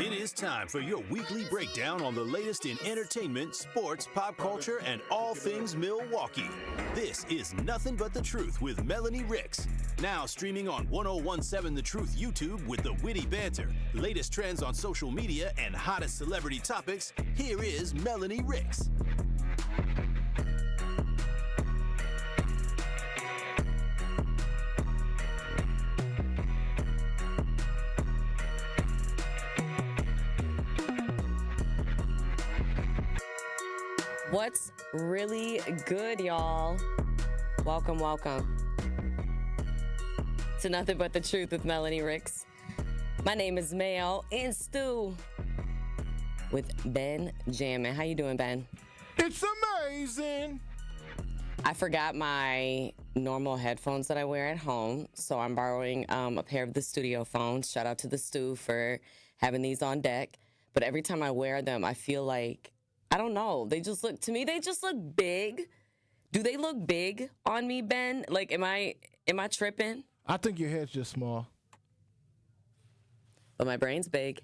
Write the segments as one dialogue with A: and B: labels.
A: It is time for your weekly breakdown on the latest in entertainment, sports, pop culture, and all things Milwaukee. This is Nothing But The Truth with Melanie Ricks. Now streaming on 1017 The Truth YouTube with the witty banter, latest trends on social media, and hottest celebrity topics, here is Melanie Ricks.
B: What's really good, y'all? Welcome to Nothing But The Truth with Melanie Ricks. My name is Mel in Stu with Ben Jammin. How you doing, Ben?
C: It's amazing.
B: I forgot my normal headphones that I wear at home, so I'm borrowing a pair of the studio phones. Shout out to the Stu for having these on deck. But every time I wear them, I feel like, I don't know. They just look big. Do they look big on me, Ben? Like, am I tripping?
C: I think your head's just small.
B: But my brain's big.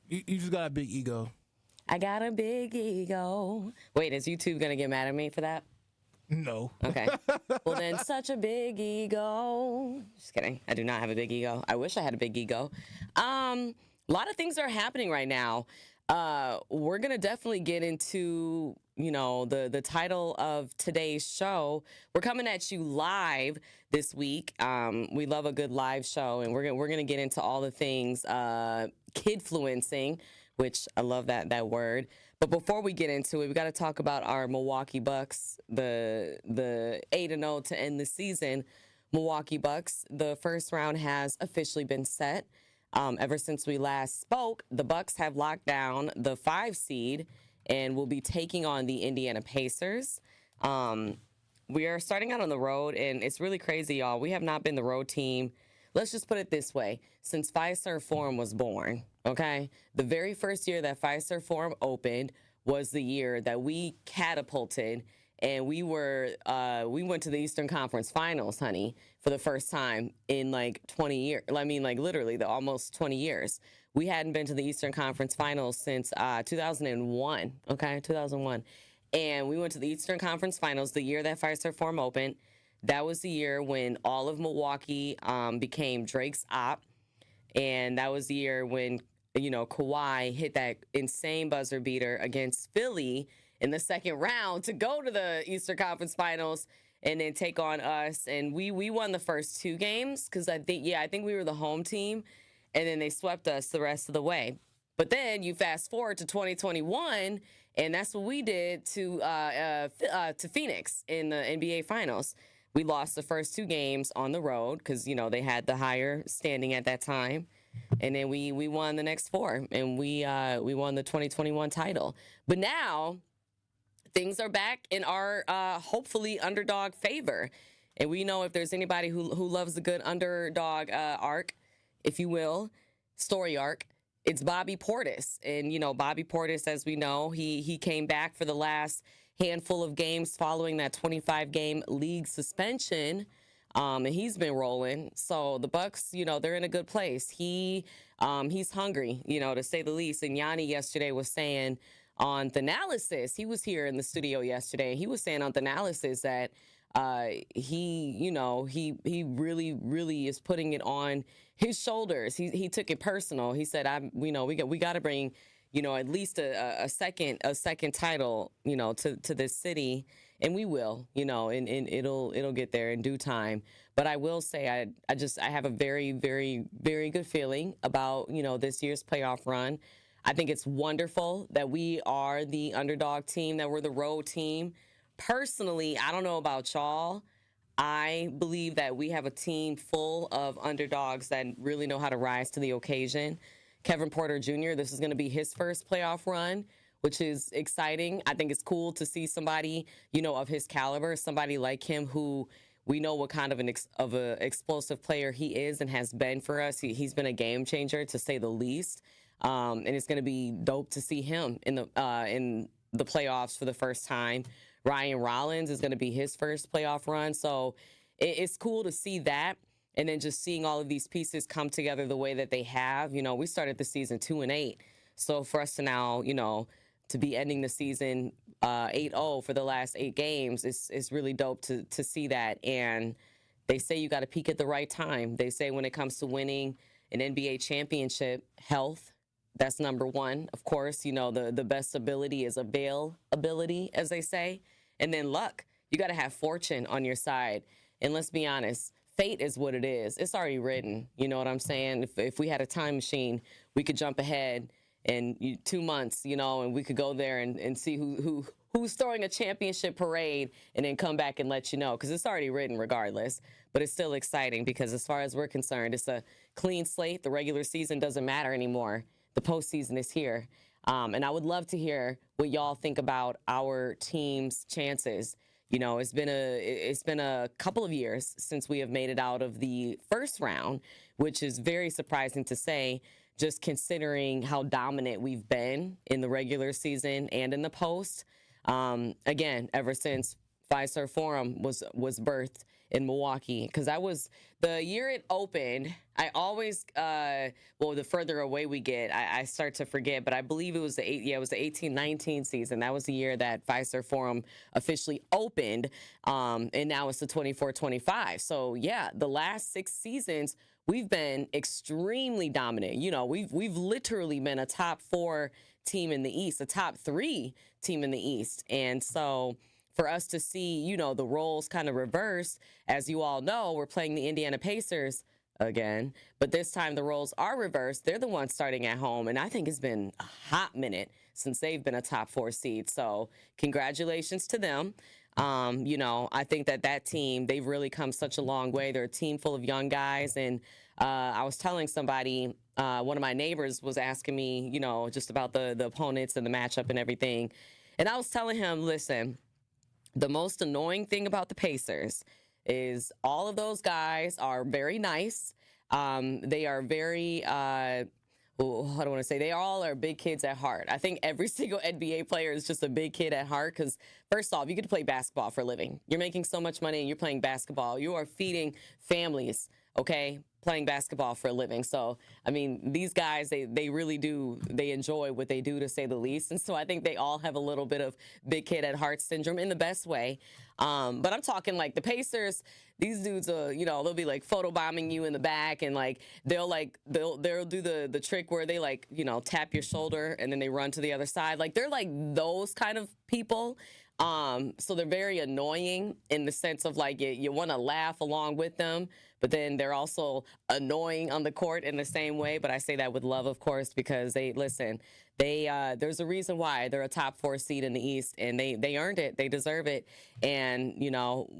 C: You just got a big ego.
B: I got a big ego. Wait, is YouTube going to get mad at me for that?
C: No.
B: Okay. Well, then, such a big ego. Just kidding. I do not have a big ego. I wish I had a big ego. A lot of things are happening right now. We're going to definitely get into, the title of today's show. We're coming at you live this week. We love a good live show, and we're going to get into all the things, Kidfluencing, which I love that word. But before we get into it, we got to talk about our Milwaukee Bucks, the 8-0 to end the season. Milwaukee Bucks, the first round has officially been set. Ever since we last spoke, the Bucks have locked down the 5 seed and will be taking on the Indiana Pacers. We are starting out on the road, and it's really crazy, y'all. We have not been the road team, let's just put it this way, since Fiserv Forum was born, okay? The very first year that Fiserv Forum opened was the year that we catapulted, and we went to the Eastern Conference Finals, honey, for the first time in like 20 years. I mean, like literally almost 20 years. We hadn't been to the Eastern Conference Finals since 2001, okay, 2001. And we went to the Eastern Conference Finals the year that Fiserv Forum opened. That was the year when all of Milwaukee became Drake's op. And that was the year when, Kawhi hit that insane buzzer beater against Philly in the second round to go to the Eastern Conference Finals and then take on us. And we won the first 2 games because I think we were the home team. And then they swept us the rest of the way. But then you fast forward to 2021, and that's what we did to Phoenix in the NBA Finals. We lost the first 2 games on the road because, they had the higher standing at that time. And then we won the next 4, and we won the 2021 title. But now things are back in our hopefully underdog favor. And we know if there's anybody who loves a good underdog arc, if you will, story arc, it's Bobby Portis. And, Bobby Portis, as we know, he came back for the last handful of games following that 25-game league suspension. And he's been rolling. So the Bucks, they're in a good place. He's hungry, to say the least. And Yanni yesterday was saying on the analysis, he was here in the studio yesterday. He was saying on the analysis that he really, really is putting it on his shoulders. He took it personal. He said, we got to bring, at least a second title, to this city, and we will, and it'll get there in due time. But I will say, I have a very, very, very good feeling about, this year's playoff run. I think it's wonderful that we are the underdog team, that we're the road team. Personally, I don't know about y'all. I believe that we have a team full of underdogs that really know how to rise to the occasion. Kevin Porter Jr., this is going to be his first playoff run, which is exciting. I think it's cool to see somebody, of his caliber, somebody like him who we know what kind of an explosive player he is and has been for us. He's been a game changer, to say the least. And it's going to be dope to see him in the playoffs for the first time. Ryan Rollins is going to be his first playoff run. So it's cool to see that. And then just seeing all of these pieces come together the way that they have. You know, we started the season 2-8. So for us to now, you know, to be ending the season 8-0 for the last 8 games, it's really dope to see that. And they say you got to peak at the right time. They say when it comes to winning an NBA championship, health, that's number one. Of course, you know, the best ability is availability, as they say. And then luck. You got to have fortune on your side. And let's be honest, fate is what it is. It's already written. You know what I'm saying? If we had a time machine, we could jump ahead in 2 months, you know, and we could go there and see who's throwing a championship parade and then come back and let you know, because it's already written regardless. But it's still exciting because as far as we're concerned, it's a clean slate. The regular season doesn't matter anymore. The postseason is here. And I would love to hear what y'all think about our team's chances. You know, it's been a couple of years since we have made it out of the first round, which is very surprising to say, just considering how dominant we've been in the regular season and in the post. Again, ever since Fiserv Forum was birthed in Milwaukee, because that was the year it opened. I always, the further away we get, I start to forget, but I believe it was the 18-19 season. That was the year that Fiserv Forum officially opened, and now it's the 24-25. So yeah, the last 6 seasons, we've been extremely dominant. You know, we've literally been a top 4 team in the East, a top 3 team in the East. And so for us to see, you know, the roles kind of reversed, as you all know, we're playing the Indiana Pacers again, but this time the roles are reversed. They're the ones starting at home, and I think it's been a hot minute since they've been a top 4 seed. So congratulations to them. You know, I think that team, they've really come such a long way. They're a team full of young guys. And I was telling somebody, one of my neighbors was asking me, you know, just about the opponents and the matchup and everything. And I was telling him, listen, the most annoying thing about the Pacers is all of those guys are very nice. They are very, I don't want to say, they all are big kids at heart. I think every single NBA player is just a big kid at heart because, first off, you get to play basketball for a living. You're making so much money and you're playing basketball. You are feeding families, okay, playing basketball for a living. So, I mean, these guys, they really do, they enjoy what they do, to say the least. And so I think they all have a little bit of big kid at heart syndrome in the best way. But I'm talking like the Pacers, these dudes, you know, they'll be like photobombing you in the back, and like they'll do the trick where they, like, you know, tap your shoulder and then they run to the other side. Like they're like those kind of people. So they're very annoying in the sense of like you want to laugh along with them, but then they're also annoying on the court in the same way. But I say that with love, of course, because there's a reason why they're a top 4 seed in the East, and they earned it. They deserve it. And, you know,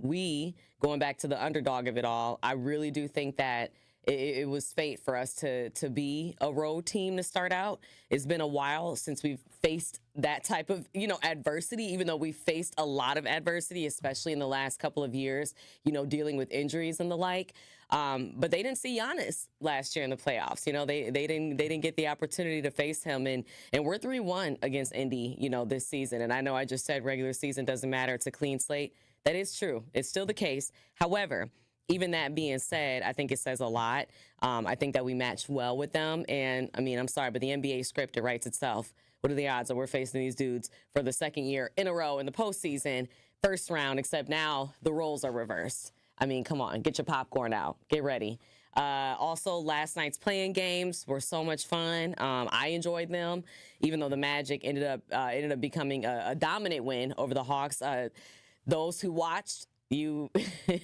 B: going back to the underdog of it all, I really do think that it was fate for us to be a road team to start out. It's been a while since we've faced that type of, you know, adversity, even though we've faced a lot of adversity, especially in the last couple of years, you know, dealing with injuries and the like. But they didn't see Giannis last year in the playoffs. You know, they didn't get the opportunity to face him. And we're 3-1 against Indy, you know, this season. And I know I just said regular season doesn't matter. It's a clean slate. That is true. It's still the case. However, even that being said, I think it says a lot. I think that we matched well with them. And, I mean, I'm sorry, but the NBA script, it writes itself. What are the odds that we're facing these dudes for the second year in a row in the postseason, first round, except now the roles are reversed? I mean, come on, get your popcorn out. Get ready. Also, last night's playing games were so much fun. I enjoyed them, even though the Magic ended up becoming a dominant win over the Hawks. Those who watched, you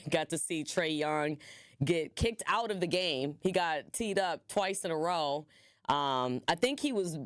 B: got to see Trae Young get kicked out of the game. He got teed up twice in a row. I think he was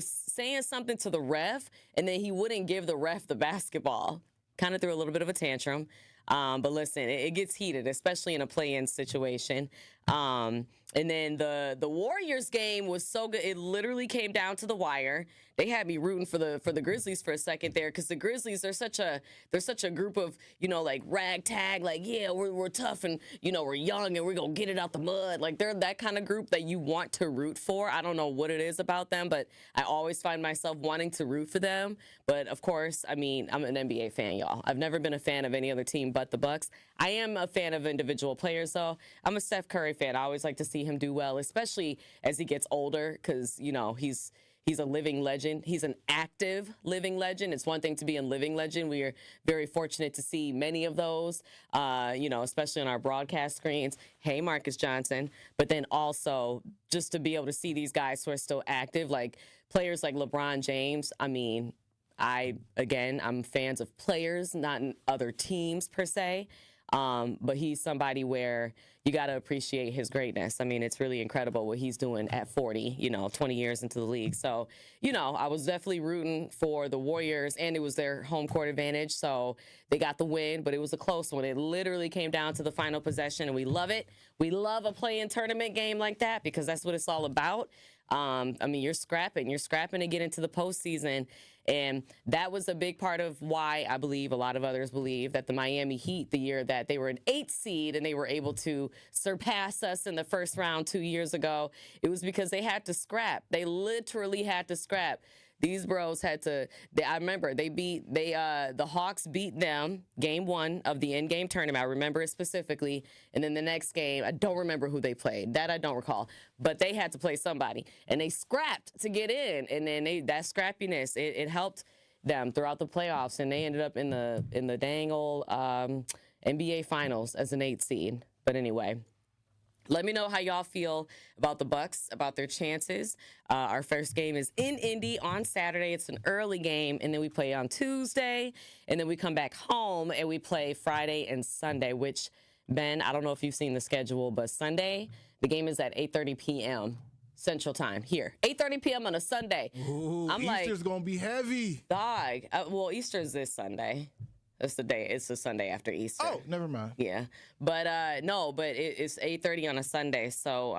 B: saying something to the ref, and then he wouldn't give the ref the basketball. Kind of threw a little bit of a tantrum. But listen, it gets heated, especially in a play-in situation. And then the Warriors game was so good. It literally came down to the wire. They had me rooting for the Grizzlies for a second there, because the Grizzlies are such a group of, like ragtag, like, yeah, we're tough, and we're young and we're gonna get it out the mud. Like, they're that kind of group that you want to root for. I don't know what it is about them, but I always find myself wanting to root for them. But of course, I mean, I'm an NBA fan, y'all. I've never been a fan of any other team but the Bucks. I am a fan of individual players, though. I'm a Steph Curry fan. I always like to see him do well, especially as he gets older, because he's a living legend. He's an active living legend. It's one thing to be a living legend. We are very fortunate to see many of those, especially on our broadcast screens. Hey, Marcus Johnson. But then also just to be able to see these guys who are still active, like players like LeBron James. I mean, I'm fans of players, not in other teams per se. But he's somebody where you got to appreciate his greatness. I mean, it's really incredible what he's doing at 40, 20 years into the league. So, I was definitely rooting for the Warriors, and it was their home court advantage. So they got the win, but it was a close one. It literally came down to the final possession, and we love it. We love a play-in tournament game like that, because that's what it's all about. I mean, you're scrapping to get into the postseason. And that was a big part of why I believe, a lot of others believe, that the Miami Heat, the year that they were an 8th seed and they were able to surpass us in the first round 2 years ago, it was because they had to scrap. They literally had to scrap. These bros had to. I remember the Hawks beat them game 1 of the in-game tournament. I remember it specifically. And then the next game, I don't remember who they played. That I don't recall. But they had to play somebody, and they scrapped to get in. And then that scrappiness, it helped them throughout the playoffs, and they ended up in the dang old NBA Finals as an 8th seed. But anyway. Let me know how y'all feel about the Bucks, about their chances. Our first game is in Indy on Saturday. It's an early game, and then we play on Tuesday, and then we come back home and we play Friday and Sunday, which, Ben, I don't know if you've seen the schedule, but Sunday, the game is at 8:30 p.m. Central Time here. 8:30 p.m. on a Sunday.
C: Ooh, Easter's going to be heavy.
B: Dog. Well, Easter's this Sunday. It's the Sunday after Easter.
C: Oh, never mind.
B: Yeah. But it's 8:30 on a Sunday. So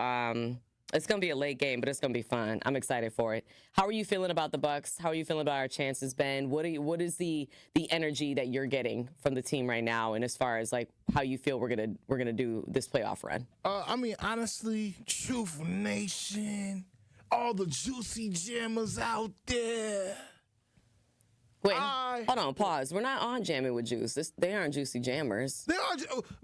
B: it's going to be a late game, but it's going to be fun. I'm excited for it. How are you feeling about the Bucks? How are you feeling about our chances, Ben? What is the energy that you're getting from the team right now, and as far as like how you feel we're going to do this playoff run?
C: I mean, honestly, Truth Nation, all the juicy jammers out there.
B: Wait, hold on, pause. We're not on Jamming with Juice. They aren't Juicy Jammers.
C: They are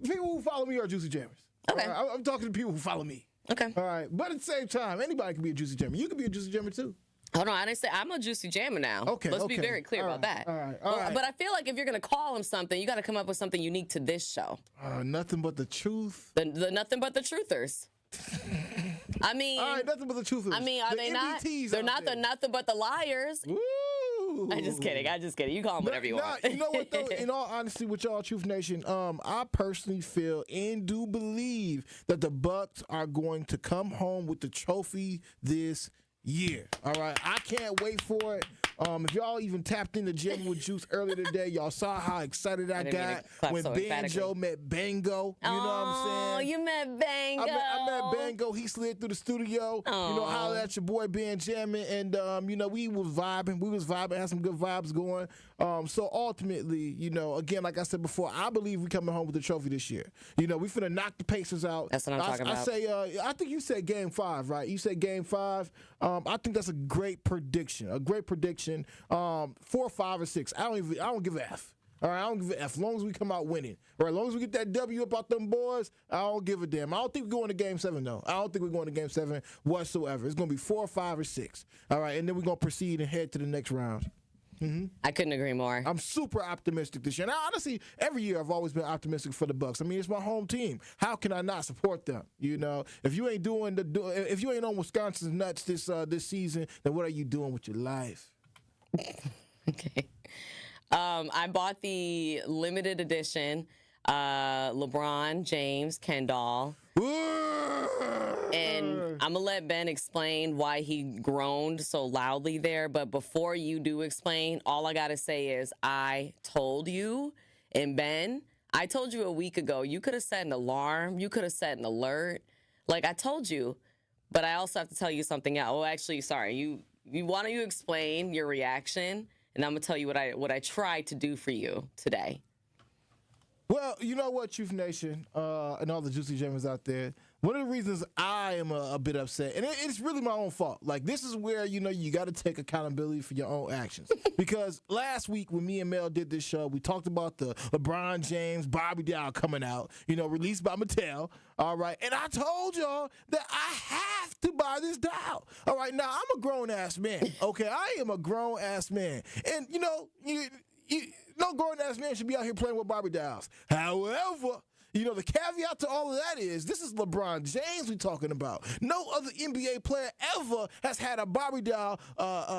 C: people who follow me are juicy jammers.
B: Okay.
C: Right? I'm talking to people who follow me.
B: Okay.
C: All right. But at the same time, anybody can be a juicy jammer. You can be a juicy jammer too.
B: Hold on, I didn't say I'm a Juicy Jammer now.
C: Okay.
B: Let's be very clear about that.
C: All right.
B: But I feel like if you're going to call him something, you got to come up with something unique to this show.
C: Nothing but the truth.
B: The Nothing But The Truthers. I mean.
C: All right, Nothing but the truthers.
B: I mean, are they not? They're not the Nothing But The Liars.
C: Woo!
B: I'm just kidding. You call them whatever you want.
C: You know what, though? In all honesty, with y'all, Truth Nation, I personally feel and do believe that the Bucks are going to come home with the trophy this year. All right? I can't wait for it. If y'all even tapped into Jamming with Juice earlier today, y'all saw how excited I got when Banjo met Bango. You know what I'm saying?
B: Oh, you met Bango.
C: I met Bango. He slid through the studio.
B: Aww.
C: You know, holla at your boy Ben Jamming, and we was vibing. Had some good vibes going. So ultimately, again, like I said before, I believe we coming home with the trophy this year. We finna knock the Pacers out.
B: That's what I'm talking about.
C: I think you said Game 5, right? You said Game 5. I think that's a great prediction. 4, 5, or 6. I don't give a F. All right, I don't give a F. As long as we come out winning. Or as long as we get that W up out them boys, I don't give a damn. I don't think we're going to Game 7, though. I don't think we're going to Game 7 whatsoever. It's going to be 4, 5, or 6. All right, and then we're going to proceed and head to the next round. Mm-hmm.
B: I couldn't agree more.
C: I'm super optimistic this year. Now, honestly, every year I've always been optimistic for the Bucks. I mean, it's my home team. How can I not support them? If you ain't if you ain't on Wisconsin's nuts this season, then what are you doing with your life?
B: Okay. I bought the limited edition LeBron James Ken doll. And I'm going to let Ben explain why he groaned so loudly there. But before you do explain, all I got to say is I told you, and Ben, I told you a week ago, you could have set an alarm. You could have set an alert. Like I told you, but I also have to tell you something else. Well, actually, sorry. Why don't you explain your reaction, and I'm gonna tell you what I tried to do for you today.
C: Well, you know what, Truth Nation, and all the Juicy Jammers out there, one of the reasons I am a bit upset, and it's really my own fault. Like, this is where, you got to take accountability for your own actions. Because last week when me and Mel did this show, we talked about the LeBron James Barbie doll coming out, released by Mattel, all right? And I told y'all that I have to buy this doll, all right? Now, I'm a grown-ass man, okay? I am a grown-ass man. And, no grown-ass man should be out here playing with Barbie dolls. However, the caveat to all of that is this is LeBron James we're talking about. No other NBA player ever has had a Barbie doll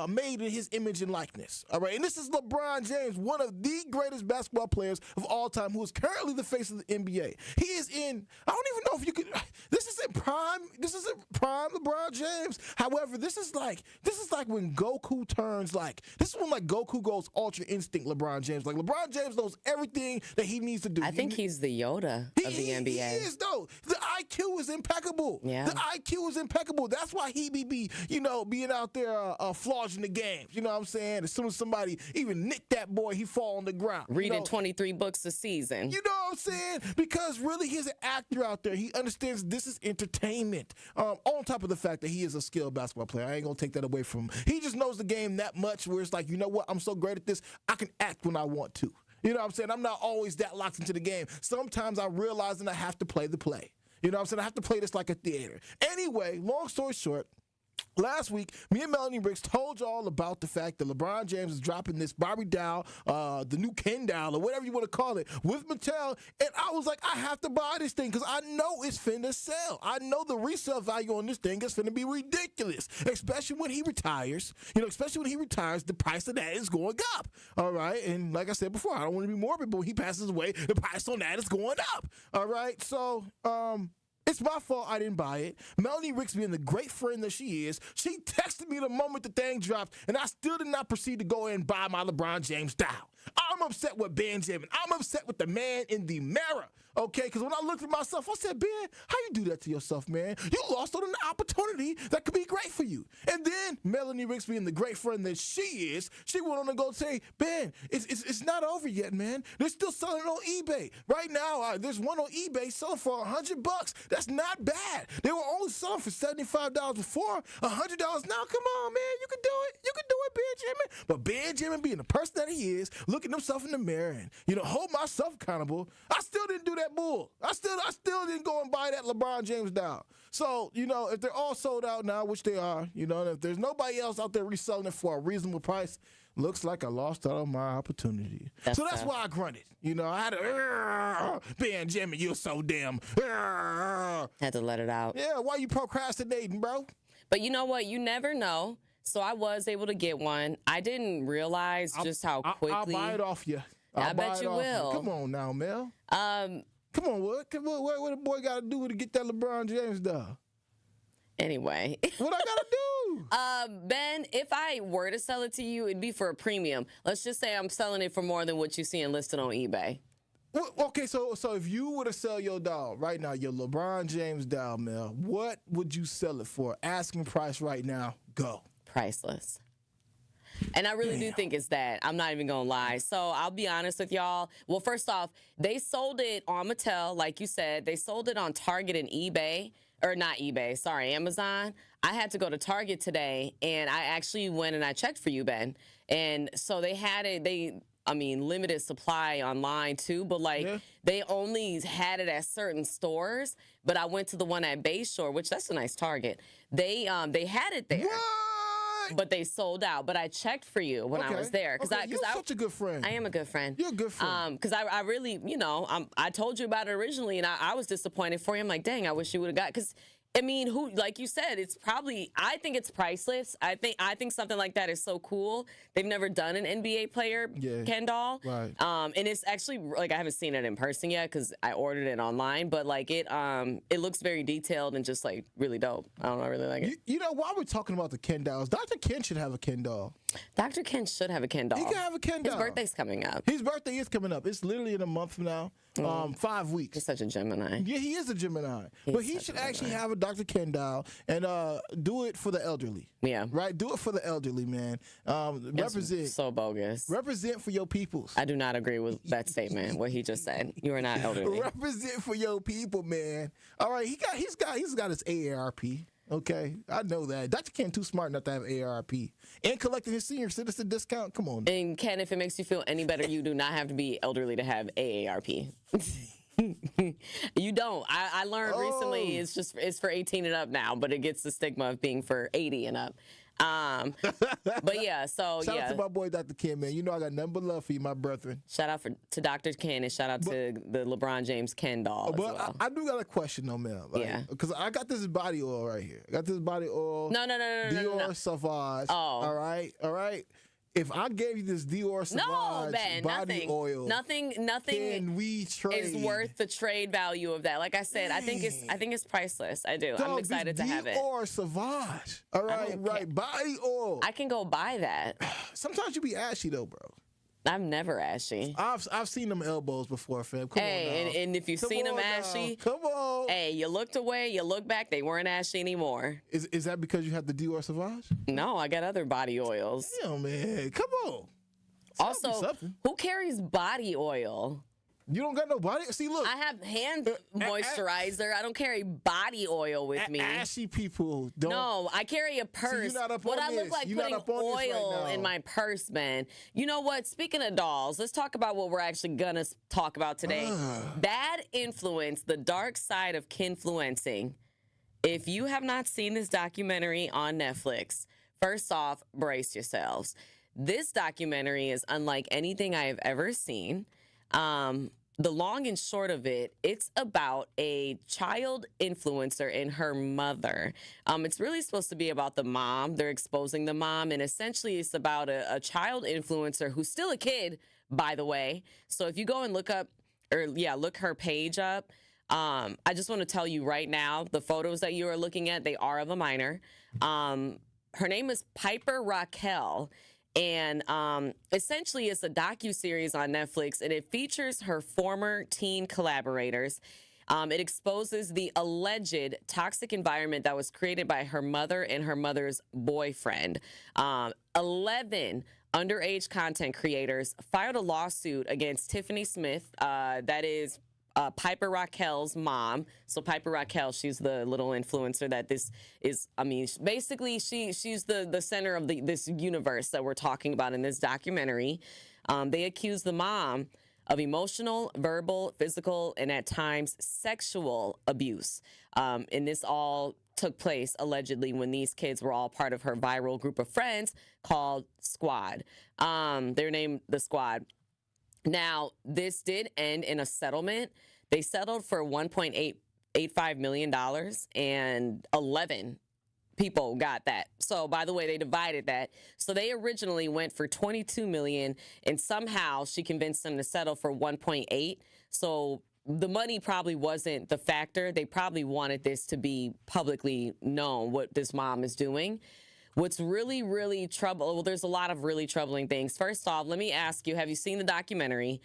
C: made in his image and likeness. All right, and this is LeBron James, one of the greatest basketball players of all time, who is currently the face of the NBA. He is in, I don't even know if you could, this isn't prime LeBron James. However, this is like when Goku turns this is when Goku goes Ultra Instinct LeBron James. Like LeBron James knows everything that he needs to do.
B: I think he's the Yoda of the NBA. He is, though. The IQ is impeccable.
C: Yeah. The IQ is impeccable. That's why he be being out there flogging the games. You know what I'm saying? As soon as somebody even nick that boy, he fall on the ground.
B: Reading 23 books a season.
C: You know what I'm saying? Because really, he's an actor out there. He understands this is entertainment. On top of the fact that he is a skilled basketball player. I ain't going to take that away from him. He just knows the game that much where it's like, you know what? I'm so great at this, I can act when I want to. You know what I'm saying? I'm not always that locked into the game. Sometimes I realize that I have to play the play. You know what I'm saying? I have to play this like a theater. Anyway, long story short, last week, me and Melanie Ricks told y'all about the fact that LeBron James is dropping this Barbie doll, the new Ken doll, or whatever you want to call it, with Mattel. And I was like, I have to buy this thing because I know it's finna sell. I know the resale value on this thing is finna be ridiculous, especially when he retires. The price of that is going up. All right. And like I said before, I don't want to be morbid, but when he passes away, the price on that is going up. All right. So, it's my fault I didn't buy it. Melanie Ricks, being the great friend that she is, she texted me the moment the thing dropped, and I still did not proceed to go and buy my LeBron James doll. I'm upset with Benjamin. I'm upset with the man in the mirror, okay? Because when I looked at myself, I said, Ben, how you do that to yourself, man? You lost on an opportunity that could be great for you. And then Melanie Ricks, being the great friend that she is, she went on to go say, Ben, it's not over yet, man. They're still selling it on eBay. Right now, there's one on eBay selling for $100. That's not bad. They were only selling for $75 before, $100 now. Come on, man. You can do it. You can do it, Benjamin. But Benjamin, being the person that he is, looking himself in the mirror and, hold myself accountable, I still didn't do that bull. I still didn't go and buy that LeBron James doll. So, if they're all sold out now, which they are, and if there's nobody else out there reselling it for a reasonable price, looks like I lost out on my opportunity. That's why I grunted. I had to, Benjamin, you're so damn.
B: Had to let it out.
C: Yeah, why you procrastinating, bro?
B: But you know what? You never know. So I was able to get one. I didn't realize just how quickly.
C: I'll buy it off you.
B: I bet you will.
C: Come on now, Mel. Come on, what the boy got to do to get that LeBron James doll?
B: Anyway.
C: What I got to do?
B: Ben, if I were to sell it to you, it'd be for a premium. Let's just say I'm selling it for more than what you see listed on eBay.
C: Well, okay, so if you were to sell your doll right now, your LeBron James doll, Mel, what would you sell it for? Asking price right now, go.
B: Priceless. And I really do think it's that. I'm not even going to lie. So I'll be honest with y'all. Well, first off, they sold it on Mattel, like you said. They sold it on Target and eBay. Or not eBay, sorry, Amazon. I had to go to Target today, and I actually went and I checked for you, Ben. And so they had it, limited supply online too, but they only had it at certain stores. But I went to the one at Bayshore, which that's a nice Target. They had it there.
C: What?
B: But they sold out. But I checked for you when I was there.
C: You're such a good friend.
B: I am a good friend.
C: You're a good friend.
B: Because I really, I told you about it originally, and I was disappointed for you. I'm like, dang, I wish you would have got, because who, like you said, it's probably, I think it's priceless. I think something like that is so cool. They've never done an NBA player Ken doll.
C: Right.
B: And it's actually, I haven't seen it in person yet because I ordered it online, but it looks very detailed and just really dope. I don't know, I really like it.
C: While we're talking about the Ken dolls, Dr. Ken should have a Ken doll.
B: Dr. Ken should have a Ken doll.
C: He can have a Ken doll.
B: His birthday's coming up.
C: His birthday is coming up. It's literally in a month from now. 5 weeks.
B: He's such a Gemini.
C: Yeah, he is a Gemini. But he should actually have a Dr. Ken doll and do it for the elderly.
B: Yeah.
C: Right? Do it for the elderly, man. Represent.
B: So bogus.
C: Represent for your peoples.
B: I do not agree with that statement, what he just said. You are not elderly.
C: Represent for your people, man. All right, he's got his AARP. Okay, I know that. Dr. Ken too smart not to have AARP. And collecting his senior citizen discount. Come on.
B: And Ken, if it makes you feel any better, you do not have to be elderly to have AARP. You don't. I learned recently it's for 18 and up now, but it gets the stigma of being for 80 and up. But yeah, so
C: shout out to my boy Dr. Ken, man. You know I got nothing but love for you, my brethren.
B: Shout out to Dr. Ken and shout out to the LeBron James Ken doll as well.
C: I do got a question though, man. Like,
B: yeah.
C: Because I got this body oil right here. I got this body oil.
B: No.
C: Dior Sauvage.
B: Oh.
C: All right. If I gave you this Dior Sauvage body oil,
B: nothing
C: can we trade?
B: Is worth the trade value of that. Like I said, I think it's priceless. I do. I'm excited to have it.
C: Dior Sauvage. All right. Body oil.
B: I can go buy that.
C: Sometimes you be ashy though, bro.
B: I'm never ashy.
C: I've seen them elbows before, fam. Come on now.
B: And if you've seen them ashy,
C: come on.
B: Hey, you looked away, you look back, they weren't ashy anymore.
C: Is that because you have the Dior Sauvage?
B: No, I got other body oils.
C: Damn, man. Come on.
B: Also, who carries body oil?
C: You don't got no body? See, look.
B: I have hand moisturizer. I don't carry body oil with me.
C: Ashy people don't.
B: No, I carry a purse.
C: See, you're not up
B: what
C: on
B: I look
C: this.
B: like
C: You're
B: putting
C: not up on this
B: oil
C: right now.
B: in my purse, man. You know what? Speaking of dolls, let's talk about what we're actually going to talk about today. Bad Influence, the dark side of Kidfluencing. If you have not seen this documentary on Netflix, first off, brace yourselves. This documentary is unlike anything I have ever seen. The long and short of it, it's about a child influencer and her mother. It's really supposed to be about the mom. They're exposing the mom, and essentially it's about a child influencer who's still a kid, by the way. So if you go and look her page up, I just want to tell you right now, the photos that you are looking at, they are of a minor. Her name is Piper Raquel. And essentially, it's a docuseries on Netflix, and it features her former teen collaborators. It exposes the alleged toxic environment that was created by her mother and her mother's boyfriend. 11 underage content creators filed a lawsuit against Tiffany Smith, that is Piper Raquel's mom. So Piper Raquel, she's the little influencer that this is. I mean, basically, she's the center of this universe that we're talking about in this documentary. They accuse the mom of emotional, verbal, physical, and at times sexual abuse. And this all took place allegedly when these kids were all part of her viral group of friends called Squad. They're named the Squad. Now, this did end in a settlement. They settled for $1.85 million, and 11 people got that. So, by the way, they divided that. So they originally went for $22 million, and somehow she convinced them to settle for 1.8. So the money probably wasn't the factor. They probably wanted this to be publicly known what this mom is doing. What's really, really well, there's a lot of really troubling things. First off, let me ask you, have you seen the documentary?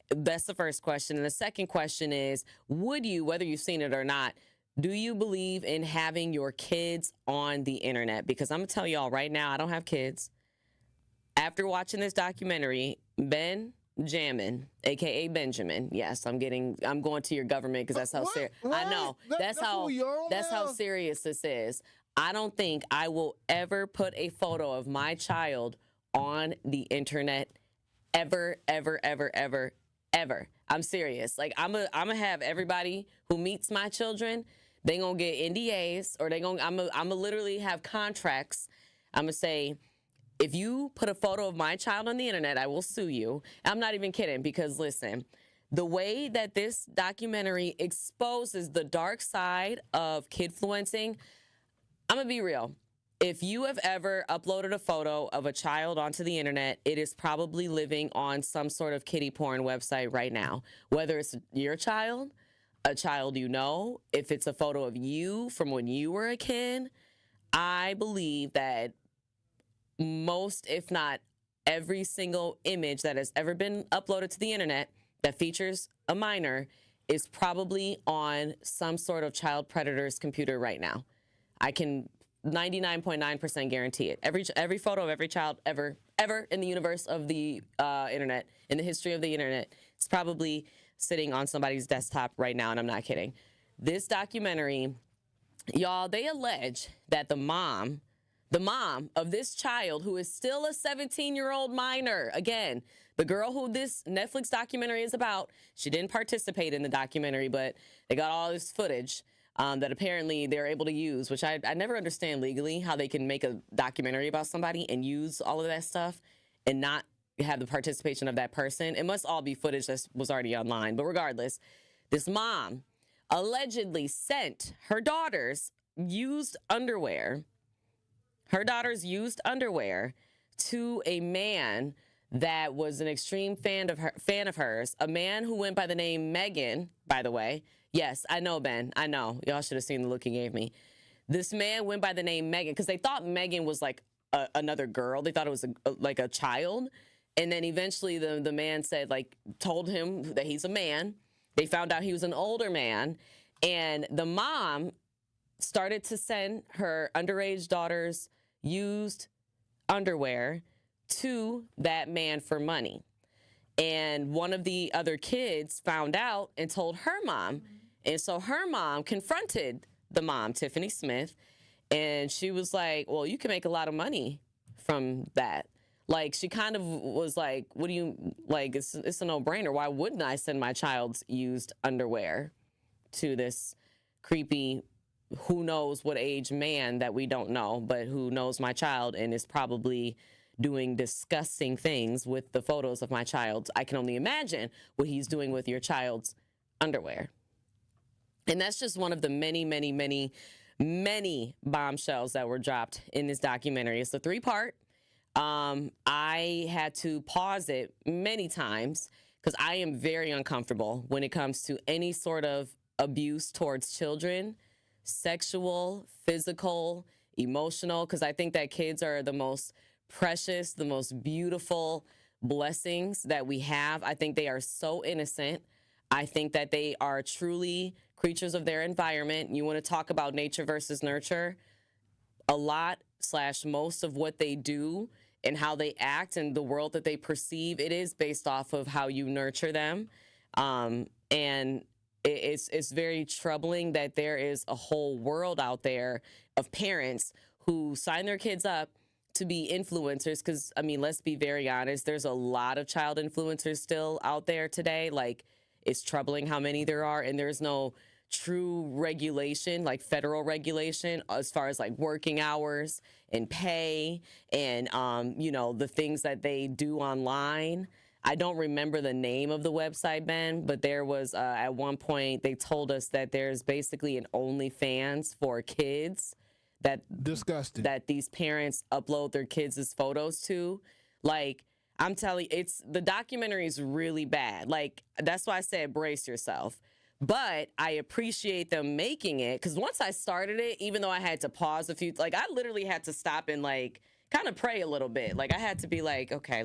B: That's the first question. And the second question is, would you, whether you've seen it or not, do you believe in having your kids on the internet? Because I'm going to tell y'all right now, I don't have kids. After watching this documentary, Benjamin, a.k.a. Benjamin. Yes, I'm going to your government because that's how serious. I know. That's how serious this is. I don't think I will ever put a photo of my child on the internet ever, ever, ever, ever, ever. I'm serious. Like, I'm gonna have everybody who meets my children, they gonna get NDAs, or I'm gonna literally have contracts. I'm gonna say, if you put a photo of my child on the internet, I will sue you. I'm not even kidding, because listen, the way that this documentary exposes the dark side of Kidfluencing, I'm going to be real. If you have ever uploaded a photo of a child onto the internet, it is probably living on some sort of kiddie porn website right now. Whether it's your child, a child you know, if it's a photo of you from when you were a kid, I believe that most, if not every single image that has ever been uploaded to the internet that features a minor is probably on some sort of child predator's computer right now. I can 99.9% guarantee it. Every photo of every child ever in the universe of the internet, in the history of the internet, is probably sitting on somebody's desktop right now, and I'm not kidding. This documentary, y'all, they allege that the mom of this child, who is still a 17-year-old minor, again, the girl who this Netflix documentary is about, she didn't participate in the documentary, but they got all this footage that apparently they're able to use, which I never understand legally how they can make a documentary about somebody and use all of that stuff and not have the participation of that person. It must all be footage that was already online. But regardless, this mom allegedly sent her daughter's used underwear to a man that was an extreme fan of hers, a man who went by the name Megan, by the way. Yes, I know, Ben. I know. Y'all should have seen the look he gave me. This man went by the name Megan because they thought Megan was like another girl. They thought it was like a child. And then eventually the man said, like, told him that he's a man. They found out he was an older man. And the mom started to send her underage daughter's used underwear to that man for money. And one of the other kids found out and told her mom. And so her mom confronted the mom, Tiffany Smith, and she was like, well, you can make a lot of money from that. Like, she kind of was like, what do you, like, it's a no-brainer. Why wouldn't I send my child's used underwear to this creepy, who knows what age man that we don't know, but who knows my child and is probably doing disgusting things with the photos of my child. I can only imagine what he's doing with your child's underwear. And that's just one of the many, many, many, many bombshells that were dropped in this documentary. It's a 3-part. I had to pause it many times because I am very uncomfortable when it comes to any sort of abuse towards children, sexual, physical, emotional, because I think that kids are the most precious, the most beautiful blessings that we have. I think they are so innocent. I think that they are truly creatures of their environment. You want to talk about nature versus nurture? A lot / most of what they do and how they act and the world that they perceive, it is based off of how you nurture them. And it's very troubling that there is a whole world out there of parents who sign their kids up to be influencers. Because, I mean, let's be very honest, there's a lot of child influencers still out there today. Like, it's troubling how many there are, and there's no true regulation, like federal regulation, as far as like working hours and pay and, you know, the things that they do online. I don't remember the name of the website, Ben, but there was at one point they told us that there's basically an OnlyFans for kids that
C: disgusting
B: that these parents upload their kids' photos to. Like, I'm telling you, the documentary is really bad. Like, that's why I said brace yourself. But I appreciate them making it, because once I started it, even though I had to pause a few, like, I literally had to stop and like kind of pray a little bit. Like, I had to be like, okay,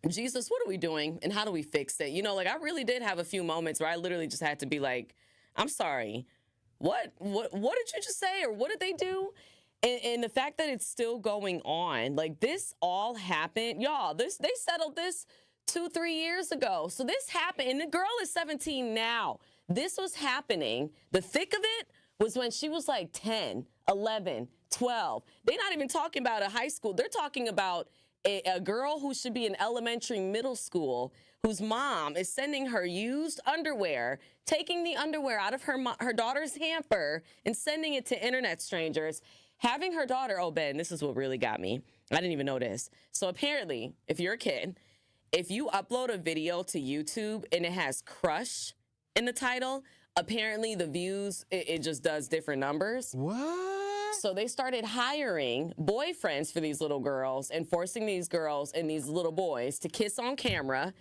B: Jesus, what are we doing and how do we fix it? You know, like, I really did have a few moments where I literally just had to be like, I'm sorry, what did you just say, or what did they do? And the fact that it's still going on, like, this all happened, y'all. They settled this 2-3 years ago. So this happened, and the girl is 17 now. This was happening. The thick of it was when she was like 10, 11, 12. They're not even talking about a high school. They're talking about a girl who should be in elementary, middle school, whose mom is sending her used underwear, taking the underwear out of her daughter's hamper and sending it to internet strangers. Having her daughter, oh, Ben, this is what really got me. I didn't even know this. So apparently, if you're a kid, if you upload a video to YouTube and it has crush in the title, apparently the views, it just does different numbers.
C: What?
B: So they started hiring boyfriends for these little girls and forcing these girls and these little boys to kiss on camera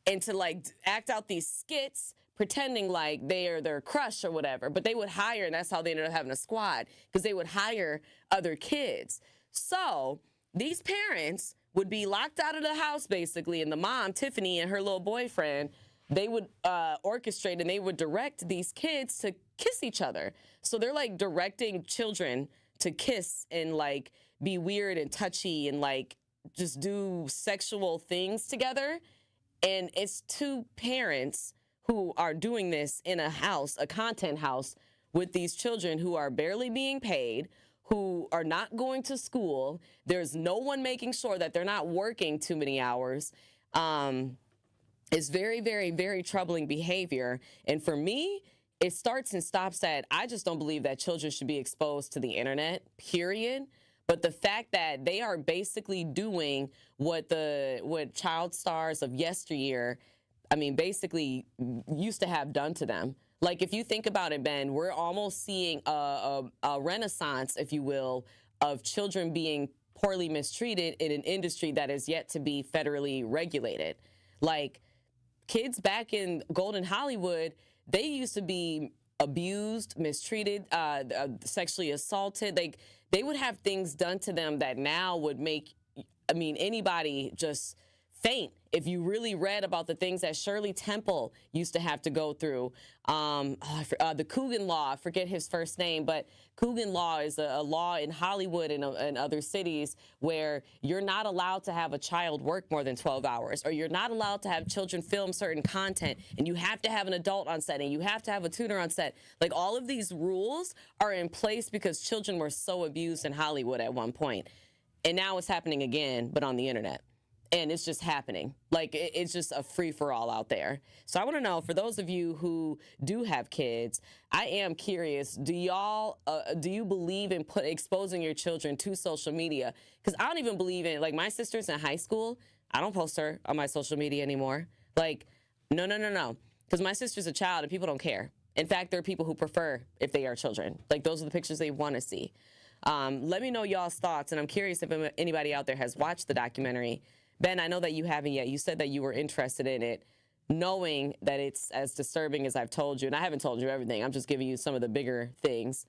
B: and to like act out these skits pretending like they are their crush or whatever. But they would hire, and that's how they ended up having a squad, because they would hire other kids. So these parents would be locked out of the house, basically, and the mom, Tiffany, and her little boyfriend, they would orchestrate and they would direct these kids to kiss each other. So they're like directing children to kiss and like be weird and touchy and like just do sexual things together. And it's two parents who are doing this in a house, a content house, with these children who are barely being paid, who are not going to school. There's no one making sure that they're not working too many hours. It's very, very, very troubling behavior. And for me, it starts and stops at, I just don't believe that children should be exposed to the internet, period. But the fact that they are basically doing what child stars of yesteryear, I mean, basically used to have done to them. Like, if you think about it, Ben, we're almost seeing a renaissance, if you will, of children being poorly mistreated in an industry that is yet to be federally regulated. Like, kids back in Golden Hollywood, they used to be abused, mistreated, sexually assaulted. They would have things done to them that now would make, I mean, anybody just faint if you really read about the things that Shirley Temple used to have to go through. The Coogan Law, I forget his first name, but Coogan Law is a law in Hollywood and other cities where you're not allowed to have a child work more than 12 hours, or you're not allowed to have children film certain content, and you have to have an adult on set, and you have to have a tutor on set. Like, all of these rules are in place because children were so abused in Hollywood at one point. And now it's happening again, but on the internet. And it's just happening. Like, it's just a free-for-all out there. So I want to know, for those of you who do have kids, I am curious, do you believe in exposing your children to social media? Because I don't even believe in, like, my sister's in high school. I don't post her on my social media anymore. Like, no. Because my sister's a child and people don't care. In fact, there are people who prefer if they are children. Like, those are the pictures they want to see. Let me know y'all's thoughts, and I'm curious if anybody out there has watched the documentary. Ben, I know that you haven't yet. You said that you were interested in it, knowing that it's as disturbing as I've told you. And I haven't told you everything. I'm just giving you some of the bigger things.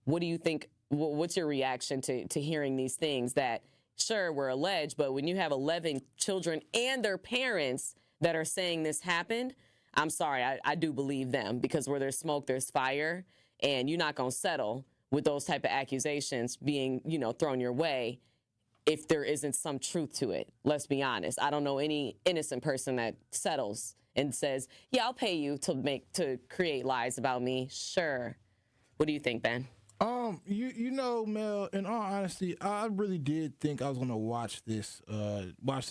B: What do you think? What's your reaction to hearing these things that, sure, were alleged, but when you have 11 children and their parents that are saying this happened, I'm sorry, I do believe them, because where there's smoke, there's fire, and you're not going to settle with those type of accusations being, thrown your way if there isn't some truth to it. Let's be honest. I don't know any innocent person that settles and says, yeah, I'll pay you to create lies about me. Sure. What do you think, Ben?
C: Mel, in all honesty, I really did think I was going to watch this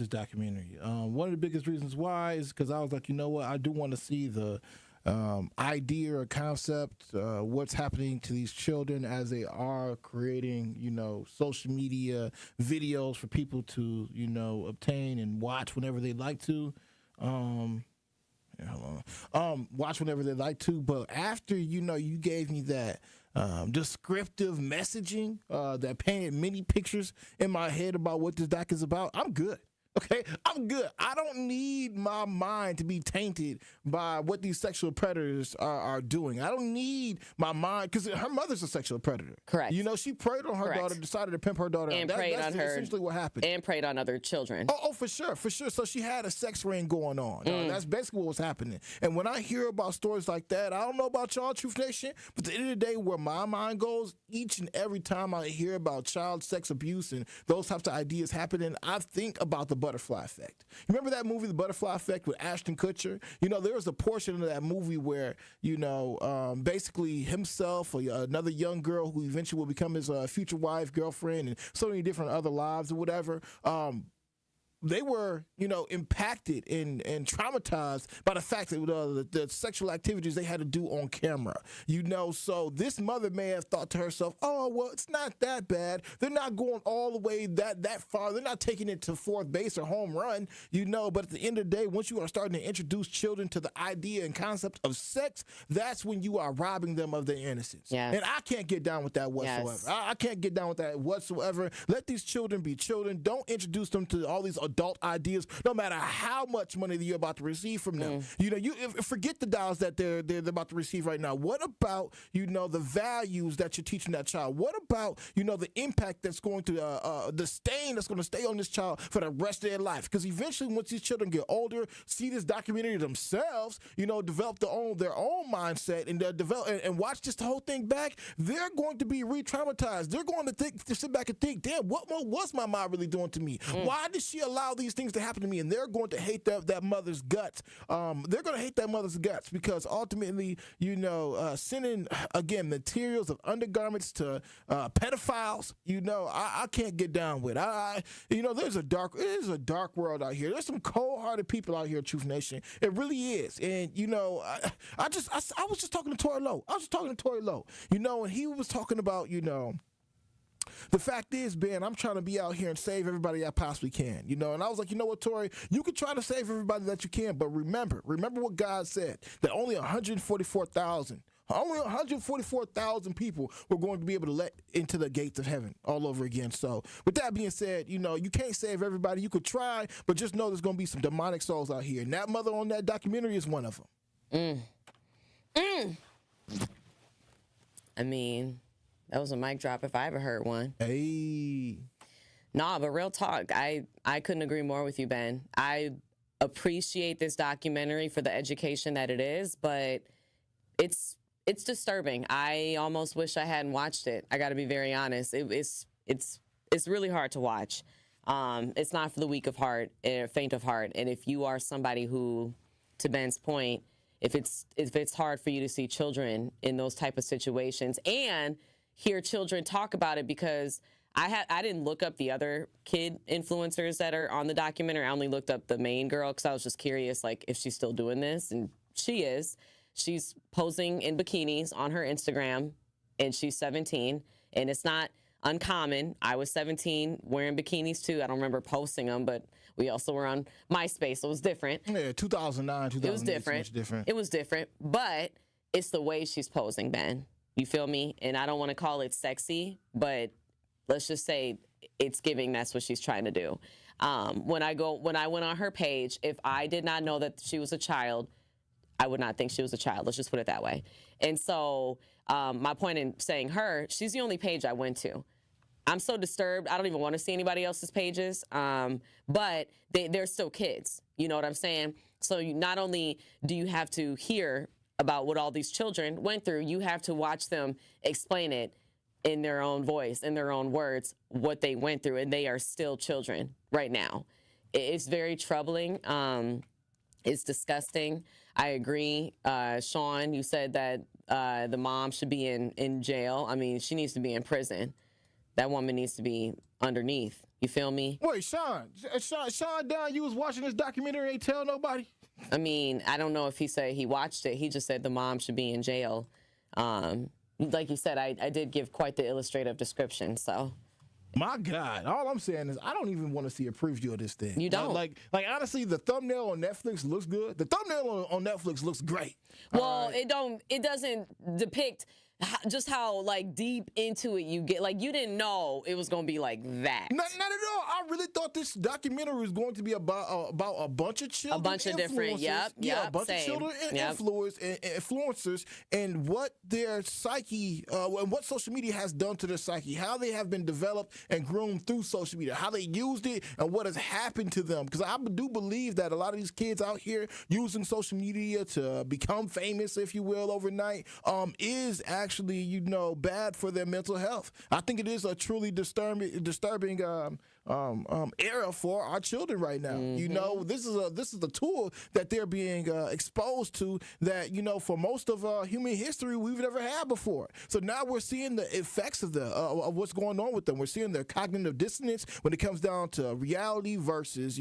C: documentary. One of the biggest reasons why is because I was like, you know what, I do want to see the idea or concept, what's happening to these children as they are creating, social media videos for people to, obtain and watch whenever they like to. Watch whenever they like to. But after, you gave me that descriptive messaging that painted many pictures in my head about what this doc is about, I'm good. Okay, I'm good. I don't need my mind to be tainted by what these sexual predators are doing. I don't need my mind, because her mother's a sexual predator.
B: Correct.
C: She preyed on her daughter, decided to pimp her daughter.
B: And preyed on her.
C: Essentially what happened.
B: And preyed on other children.
C: Oh, for sure. So she had a sex ring going on. That's basically what was happening. And when I hear about stories like that, I don't know about y'all, Truth Nation, but at the end of the day, where my mind goes, each and every time I hear about child sex abuse and those types of ideas happening, I think about the butterfly effect. You remember that movie, The Butterfly Effect, with Ashton Kutcher? There was a portion of that movie where, basically himself or another young girl who eventually will become his future wife, girlfriend, and so many different other lives or whatever, they were, impacted and traumatized by the fact that the sexual activities they had to do on camera. So this mother may have thought to herself, oh, well, it's not that bad. They're not going all the way that far. They're not taking it to fourth base or home run, But at the end of the day, once you are starting to introduce children to the idea and concept of sex, that's when you are robbing them of their innocence.
B: Yes.
C: And I can't get down with that whatsoever.
B: Yes.
C: I can't get down with that whatsoever. Let these children be children. Don't introduce them to all these adult ideas, no matter how much money that you're about to receive from them. Forget the dollars that they're about to receive right now. What about, the values that you're teaching that child? What about, the impact that's going to, the stain that's going to stay on this child for the rest of their life? Because eventually, once these children get older, see this documentary themselves, develop their own mindset and develop and watch this whole thing back, they're going to be re-traumatized. They're going to sit back and think, damn, what was my mom really doing to me? Why did she allow these things to happen to me? And they're going to hate that mother's guts. They're going to hate that mother's guts because ultimately, sending, again, materials of undergarments to pedophiles, I can't get down with. There's a dark world out here. There's some cold-hearted people out here, Truth Nation. It really is. And, I was just talking to Tory Lowe. And he was talking about, the fact is, Ben, I'm trying to be out here and save everybody I possibly can, and I was like, you know what, Tory, you can try to save everybody that you can, but remember what God said, that only 144,000 people were going to be able to let into the gates of heaven all over again. So with that being said, you can't save everybody. You could try, but just know there's going to be some demonic souls out here. And that mother on that documentary is one of them.
B: I mean, that was a mic drop if I ever heard one.
C: Hey.
B: Nah, but real talk, I couldn't agree more with you, Ben. I appreciate this documentary for the education that it is, but it's disturbing. I almost wish I hadn't watched it. I got to be very honest. It's really hard to watch. It's not for the weak of heart, faint of heart. And if you are somebody who, to Ben's point, if it's hard for you to see children in those type of situations and hear children talk about it, because I didn't look up the other kid influencers that are on the documentary. I only looked up the main girl because I was just curious, like, if she's still doing this, and she is. She's posing in bikinis on her Instagram, and she's 17, and it's not uncommon. I was 17 wearing bikinis too. I don't remember posting them, but we also were on MySpace, so it was different.
C: Yeah, 2009, 2008. It was different.
B: It was different, but it's the way she's posing, Ben. You feel me? And I don't want to call it sexy, but let's just say it's giving. That's what she's trying to do. When I went on her page, if I did not know that she was a child, I would not think she was a child. Let's just put it that way. And so my point in saying her, she's the only page I went to. I'm so disturbed. I don't even want to see anybody else's pages. But they're still kids. You know what I'm saying? So not only do you have to hear about what all these children went through, you have to watch them explain it in their own voice, in their own words, what they went through. And they are still children right now. It's very troubling. It's disgusting. I agree. Sean, you said that the mom should be in jail. I mean, she needs to be in prison. That woman needs to be underneath. You feel me?
C: Wait, Sean Dunn, you was watching this documentary, ain't tell nobody?
B: I mean, I don't know if he said he watched it. He just said the mom should be in jail. Like you said, I did give quite the illustrative description, so.
C: My God, all I'm saying is I don't even want to see a preview of this thing.
B: You don't?
C: Like honestly, the thumbnail on Netflix looks good. The thumbnail on Netflix looks great.
B: Well, it doesn't depict just how like deep into it you get. Like, you didn't know it was going to be like that.
C: Not at all. I really thought this documentary was going to be about a bunch of children,
B: a bunch of different,
C: a bunch of children and influencers, and what their psyche, and what social media has done to their psyche, how they have been developed and groomed through social media, how they used it, and what has happened to them. Because I do believe that a lot of these kids out here using social media to become famous, if you will, overnight, is actually, bad for their mental health. I think it is a truly disturbing era for our children right now.
B: Mm-hmm.
C: This is a tool that they're being exposed to that, for most of human history we've never had before. So now we're seeing the effects of of what's going on with them. We're seeing their cognitive dissonance when it comes down to reality versus,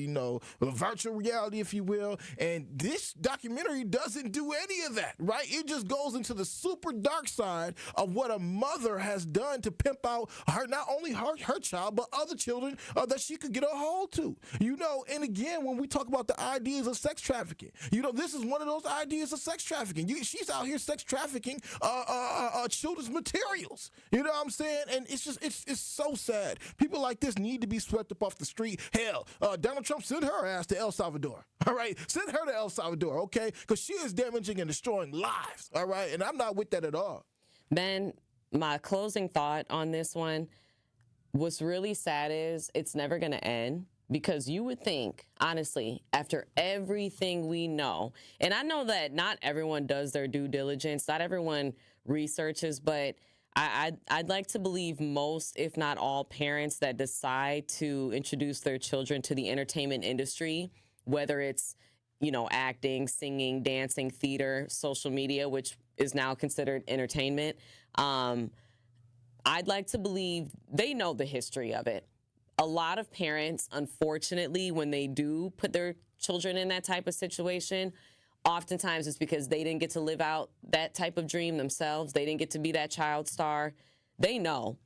C: virtual reality, if you will. And this documentary doesn't do any of that, right? It just goes into the super dark side of what a mother has done to pimp out not only her child, but other children that she could get a hold to. And again, when we talk about the ideas of sex trafficking, this is one of those ideas of sex trafficking. She's out here sex trafficking children's materials. You know what I'm saying? And it's so sad. People like this need to be swept up off the street. Hell, Donald Trump sent her ass to El Salvador. All right, send her to El Salvador, okay? Because she is damaging and destroying lives. All right, and I'm not with that at all.
B: Ben, my closing thought on this one, what's really sad is it's never going to end, because you would think, honestly, after everything we know, and I know that not everyone does their due diligence, not everyone researches, but I'd like to believe most, if not all, parents that decide to introduce their children to the entertainment industry, whether it's, acting, singing, dancing, theater, social media, which is now considered entertainment, I'd like to believe they know the history of it. A lot of parents, unfortunately, when they do put their children in that type of situation, oftentimes it's because they didn't get to live out that type of dream themselves. They didn't get to be that child star. They know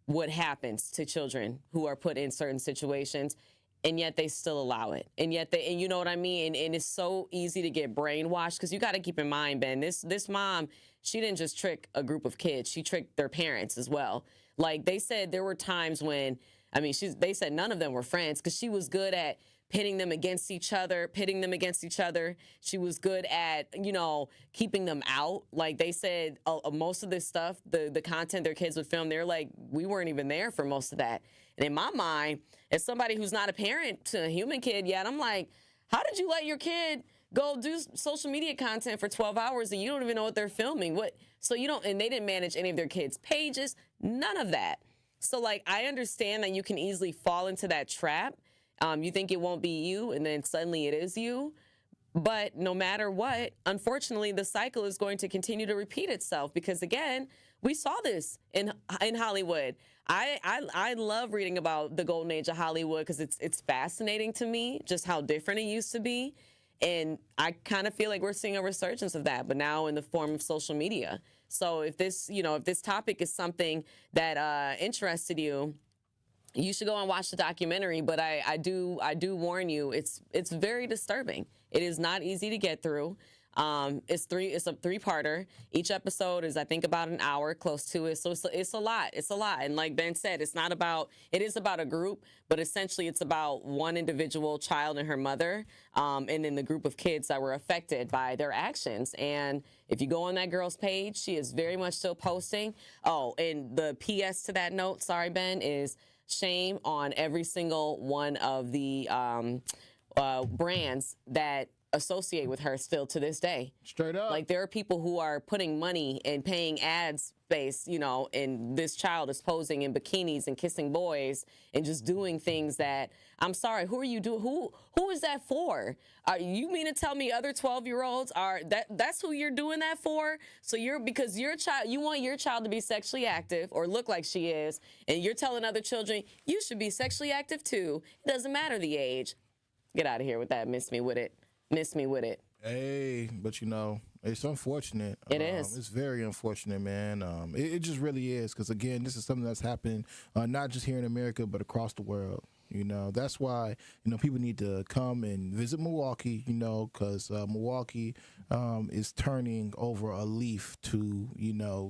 B: what happens to children who are put in certain situations, and yet they still allow it. And you know what I mean? And it's so easy to get brainwashed, because you got to keep in mind, Ben, this mom, she didn't just trick a group of kids. She tricked their parents as well. Like they said, there were times when, they said none of them were friends, because she was good at pitting them against each other. She was good at, keeping them out. Like they said, most of this stuff, the content their kids would film, they're like, we weren't even there for most of that. And in my mind, as somebody who's not a parent to a human kid yet, I'm like, how did you let your kid go do social media content for 12 hours and you don't even know what they're filming? And they didn't manage any of their kids' pages, none of that. So like, I understand that you can easily fall into that trap. You think it won't be you, and then suddenly it is you. But no matter what, unfortunately, the cycle is going to continue to repeat itself, because again, we saw this in Hollywood. I love reading about the golden age of Hollywood, because it's fascinating to me just how different it used to be. And I kind of feel like we're seeing a resurgence of that, but now in the form of social media. So if this topic is something that interested you, you should go and watch the documentary. But I do warn you, it's very disturbing. It is not easy to get through. It's a three-parter. Each episode is, I think, about an hour, close to it. So it's a lot. And like Ben said, it is about a group, but essentially it's about one individual child and her mother, and then the group of kids that were affected by their actions. And if you go on that girl's page, she is very much still posting. Oh, and the PS to that note, sorry, Ben, is shame on every single one of the brands that associate with her still to this day.
C: Straight up.
B: Like, there are people who are putting money and paying ad space, and this child is posing in bikinis and kissing boys and just doing things that, I'm sorry, who are you doing? Who is that for? You mean to tell me other 12-year-olds that's who you're doing that for? So because your child, you want your child to be sexually active or look like she is, and you're telling other children you should be sexually active too. It doesn't matter the age. Get out of here with that. Miss me with it.
C: Hey, but it's unfortunate.
B: It is.
C: It's very unfortunate, man. It just really is, because again, this is something that's happened not just here in America, but across the world. That's why people need to come and visit Milwaukee. Because Milwaukee is turning over a leaf to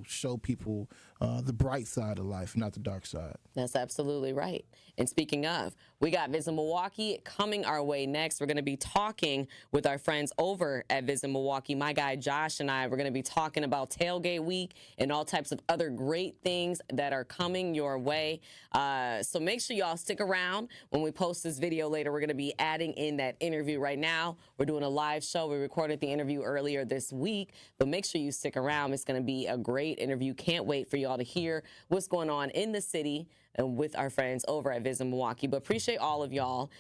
C: show people the bright side of life, not the dark side.
B: That's absolutely right. And speaking of, we got Visit Milwaukee coming our way next. We're going to be talking with our friends over at Visit Milwaukee. My guy Josh and I, we're going to be talking about Tailgate Week and all types of other great things that are coming your way. So make sure y'all stick around. When we post this video later, we're going to be adding in that interview. Right now, we're doing a live show. We recorded the interview earlier this week, but make sure you stick around. It's going to be a great interview. Can't wait for y'all to hear what's going on in the city and with our friends over at Visit Milwaukee. But appreciate all of y'all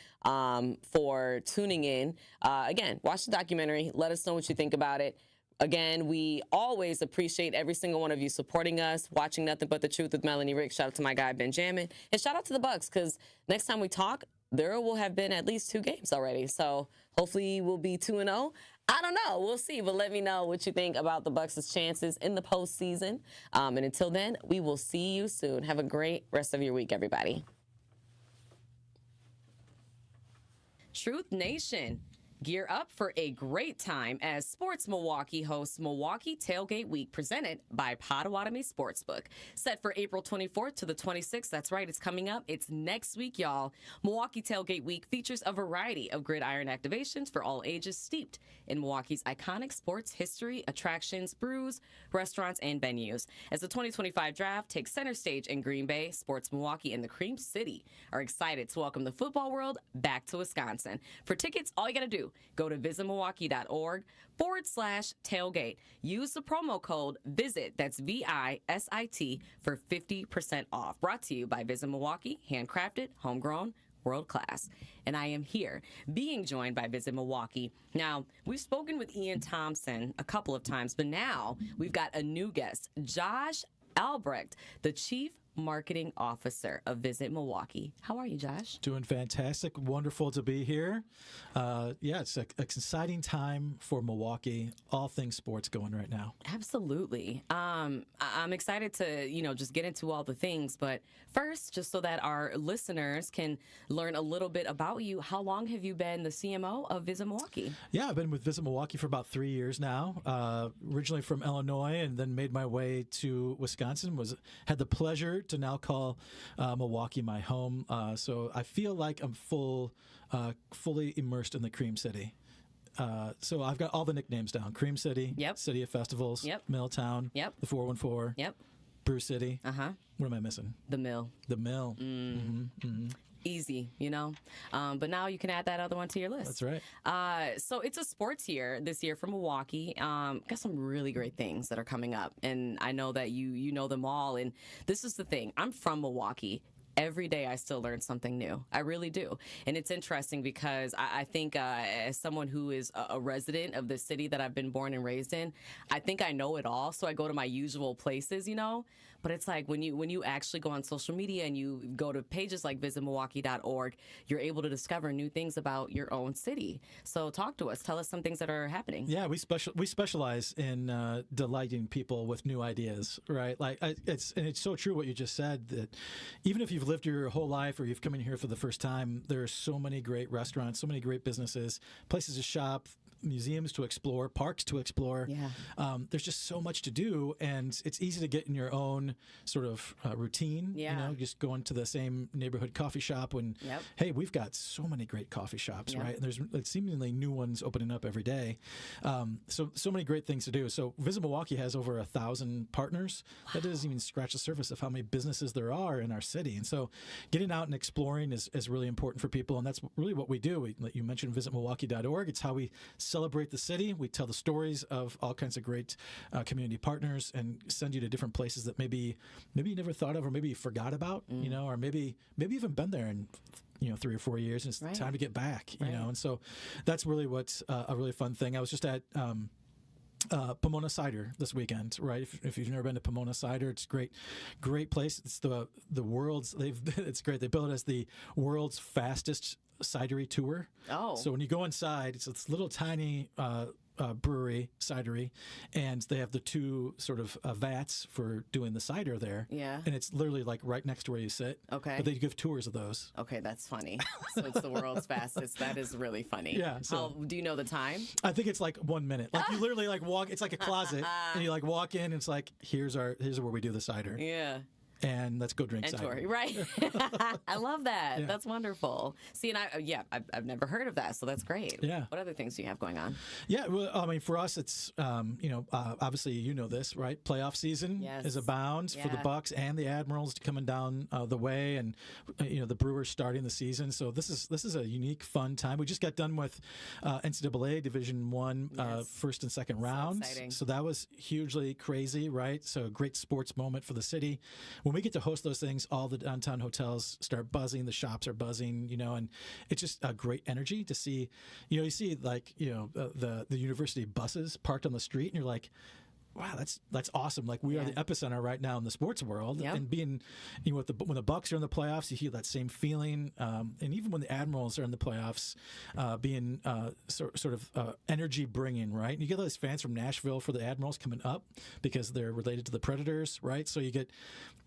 B: for tuning in. Again, watch the documentary. Let us know what you think about it. Again, we always appreciate every single one of you supporting us, watching Nothing But The Truth with Melanie Ricks. Shout out to my guy, Benjamin. And shout out to the Bucks, because next time we talk, there will have been at least 2 games already. So hopefully we'll be 2-0. I don't know. We'll see. But let me know what you think about the Bucks' chances in the postseason. And until then, we will see you soon. Have a great rest of your week, everybody. Truth Nation. Gear up for a great time as Sports Milwaukee hosts Milwaukee Tailgate Week presented by Potawatomi Sportsbook. Set for April 24th to the 26th. That's right, it's coming up. It's next week, y'all. Milwaukee Tailgate Week features a variety of gridiron activations for all ages steeped in Milwaukee's iconic sports history, attractions, brews, restaurants, and venues. As the 2025 draft takes center stage in Green Bay, Sports Milwaukee and the Cream City are excited to welcome the football world back to Wisconsin. For tickets, all you got to do, go to visitmilwaukee.org/tailgate. Use the promo code VISIT, that's VISIT, for 50% off. Brought to you by Visit Milwaukee, handcrafted, homegrown, world class. And I am here being joined by Visit Milwaukee. Now, we've spoken with Ian Thompson a couple of times, but now we've got a new guest, Josh Albrecht, the Chief Marketing Officer of Visit Milwaukee. How are you, Josh?
D: Doing fantastic. Wonderful to be here. It's an exciting time for Milwaukee. All things sports going right now.
B: Absolutely. I'm excited to, just get into all the things. But first, just so that our listeners can learn a little bit about you, how long have you been the CMO of Visit Milwaukee?
D: Yeah, I've been with Visit Milwaukee for about 3 years now. Originally from Illinois, and then made my way to Wisconsin. Had the pleasure to now call Milwaukee my home. So I feel like I'm fully immersed in the Cream City. So I've got all the nicknames down. Cream City,
B: Yep.
D: City of Festivals,
B: Yep.
D: Milltown,
B: Yep.
D: the 414,
B: Yep.
D: Brew City.
B: Uh-huh.
D: What am I missing?
B: The Mill.
D: The Mill.
B: Easy, but now you can add that other one to your list.
D: That's right.
B: So it's a sports year this year for Milwaukee. Got some really great things that are coming up, and I know that you know them all. And this is the thing: I'm from Milwaukee. Every day I still learn something new. I really do. And it's interesting because I think as someone who is a resident of the city that I've been born and raised in, I think I know it all. So I go to my usual places, But it's like when you actually go on social media and you go to pages like visitmilwaukee.org, you're able to discover new things about your own city. So talk to us. Tell us some things that are happening.
D: Yeah, we specialize in delighting people with new ideas, right? It's so true what you just said, that even if you've lived your whole life or you've come in here for the first time, there are so many great restaurants, so many great businesses, places to shop, museums to explore, parks to explore.
B: Yeah.
D: There's just so much to do, and it's easy to get in your own sort of routine.
B: Yeah.
D: Just going to the same neighborhood coffee shop when, hey, we've got so many great coffee shops, right? And there's seemingly new ones opening up every day. So many great things to do. So Visit Milwaukee has over 1,000 partners. Wow. That doesn't even scratch the surface of how many businesses there are in our city. And so getting out and exploring is really important for people, and that's really what we do. You mentioned visitmilwaukee.org. It's how we celebrate the city. We tell the stories of all kinds of great community partners and send you to different places that maybe you never thought of, or maybe you forgot about, or maybe even been there in 3 or 4 years, and it's time to get back, and so that's really what's a really fun thing. I was just at Pomona Cider this weekend, right? If you've never been to Pomona Cider, it's a great place. It's the world's, it's great. They built it as the world's fastest cidery tour.
B: Oh.
D: So when you go inside, it's this little tiny brewery, cidery, and they have the 2 sort of vats for doing the cider there.
B: Yeah.
D: And it's literally like right next to where you sit.
B: Okay.
D: But they give tours of those.
B: Okay, that's funny. So it's the world's fastest. That is really funny.
D: Yeah. So
B: do you know the time?
D: I think it's like 1 minute. Like you literally like walk. It's like a closet, and you like walk in. And it's like here's where we do the cider.
B: Yeah.
D: And let's go drink cider.
B: Right. I love that.
D: Yeah.
B: That's wonderful. See, and I've never heard of that, so that's great.
D: Yeah.
B: What other things do you have going on?
D: Yeah, well, I mean, for us, it's obviously this, right? Playoff season is abound for the Bucks and the Admirals coming down the way, and the Brewers starting the season. So this is a unique, fun time. We just got done with NCAA Division I first and second rounds.
B: Exciting.
D: So that was hugely crazy, right? So a great sports moment for the city. When we get to host those things, all the downtown hotels start buzzing, the shops are buzzing, and it's just a great energy to see. You see like the university buses parked on the street, and you're like, wow, that's awesome. Like we are the epicenter right now in the sports world, and being, when the Bucks are in the playoffs, you feel that same feeling. And even when the Admirals are in the playoffs, being sort of energy bringing, right? And you get those fans from Nashville for the Admirals coming up because they're related to the Predators, right? So you get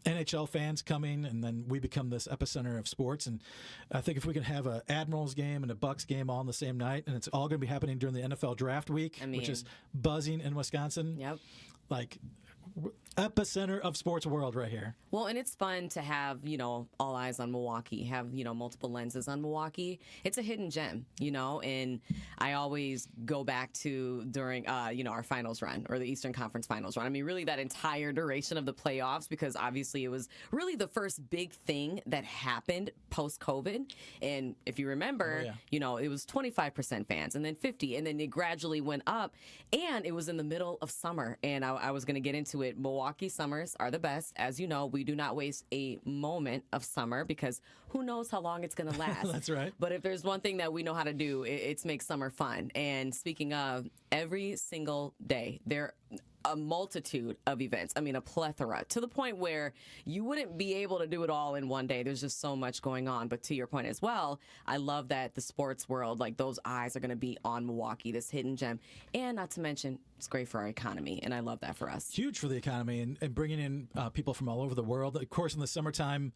D: NHL fans coming, and then we become this epicenter of sports. And I think if we can have an Admirals game and a Bucks game all on the same night, and it's all going to be happening during the NFL draft week, which is buzzing in Wisconsin.
B: Yep.
D: Like epicenter of sports world right here.
B: Well, and it's fun to have, all eyes on Milwaukee, have, multiple lenses on Milwaukee. It's a hidden gem, and I always go back to during, our finals run or the Eastern Conference finals run. I mean, really that entire duration of the playoffs, because obviously it was really the first big thing that happened post-COVID. And if you remember, it was 25% fans and then 50, and then it gradually went up, and it was in the middle of summer. And I was going to get into it. Milwaukee summers are the best. As you know, we do not waste a moment of summer because who knows how long it's going to last.
D: That's right.
B: But if there's one thing that we know how to do, it's make summer fun. And speaking of, every single day, there a multitude of events. I mean, a plethora, to the point where you wouldn't be able to do it all in one day. There's just so much going on. But to your point as well, I love that the sports world, like those eyes are going to be on Milwaukee, this hidden gem. And not to mention, it's great for our economy. And I love that for us.
D: Huge for the economy and bringing in people from all over the world. Of course, in the summertime,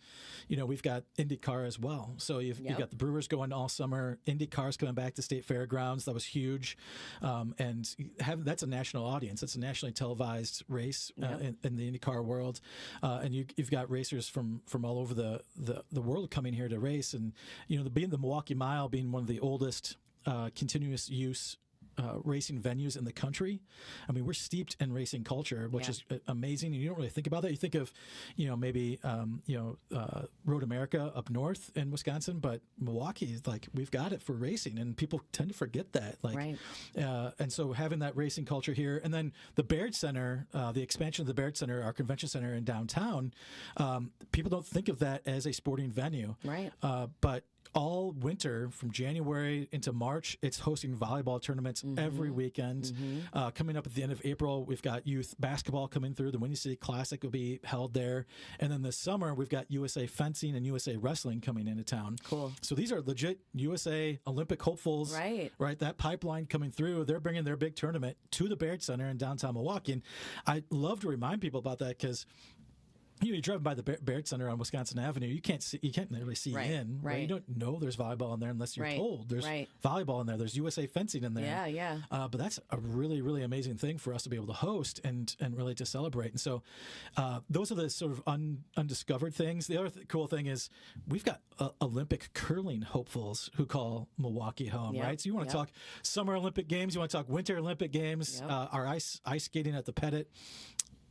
D: we've got IndyCar as well. So you've got the Brewers going all summer. IndyCar's coming back to State Fairgrounds. That was huge. And that's a national audience. That's a nationally televised race in the IndyCar world, and you've got racers from all over the world coming here to race, and the Milwaukee Mile being one of the oldest continuous use racing venues in the country. I mean, we're steeped in racing culture, which is amazing. And you don't really think about that. You think of, maybe, Road America up north in Wisconsin, but Milwaukee is like, we've got it for racing, and people tend to forget that. And so having that racing culture here, and then the Baird Center, the expansion of the Baird Center, our convention center in downtown, people don't think of that as a sporting venue.
B: Right.
D: But all winter from January into March, it's hosting volleyball tournaments every weekend. Coming up at the end of April, we've got youth basketball coming through. The Windy City Classic will be held there. And then this summer, we've got USA Fencing and USA Wrestling coming into town.
B: Cool.
D: So these are legit USA Olympic hopefuls. Right. That pipeline coming through. They're bringing their big tournament to the Baird Center in downtown Milwaukee. And I love to remind people about that because you drive by the Baird Center on Wisconsin Avenue, you can't really see in. Right? You don't know there's volleyball in there unless you're told there's volleyball in there. There's USA Fencing in there.
B: Yeah.
D: But that's a really, really amazing thing for us to be able to host and really to celebrate. And so those are the sort of undiscovered things. The other cool thing is we've got Olympic curling hopefuls who call Milwaukee home, right? So you want to talk Summer Olympic Games, you want to talk Winter Olympic Games, our ice skating at the Pettit.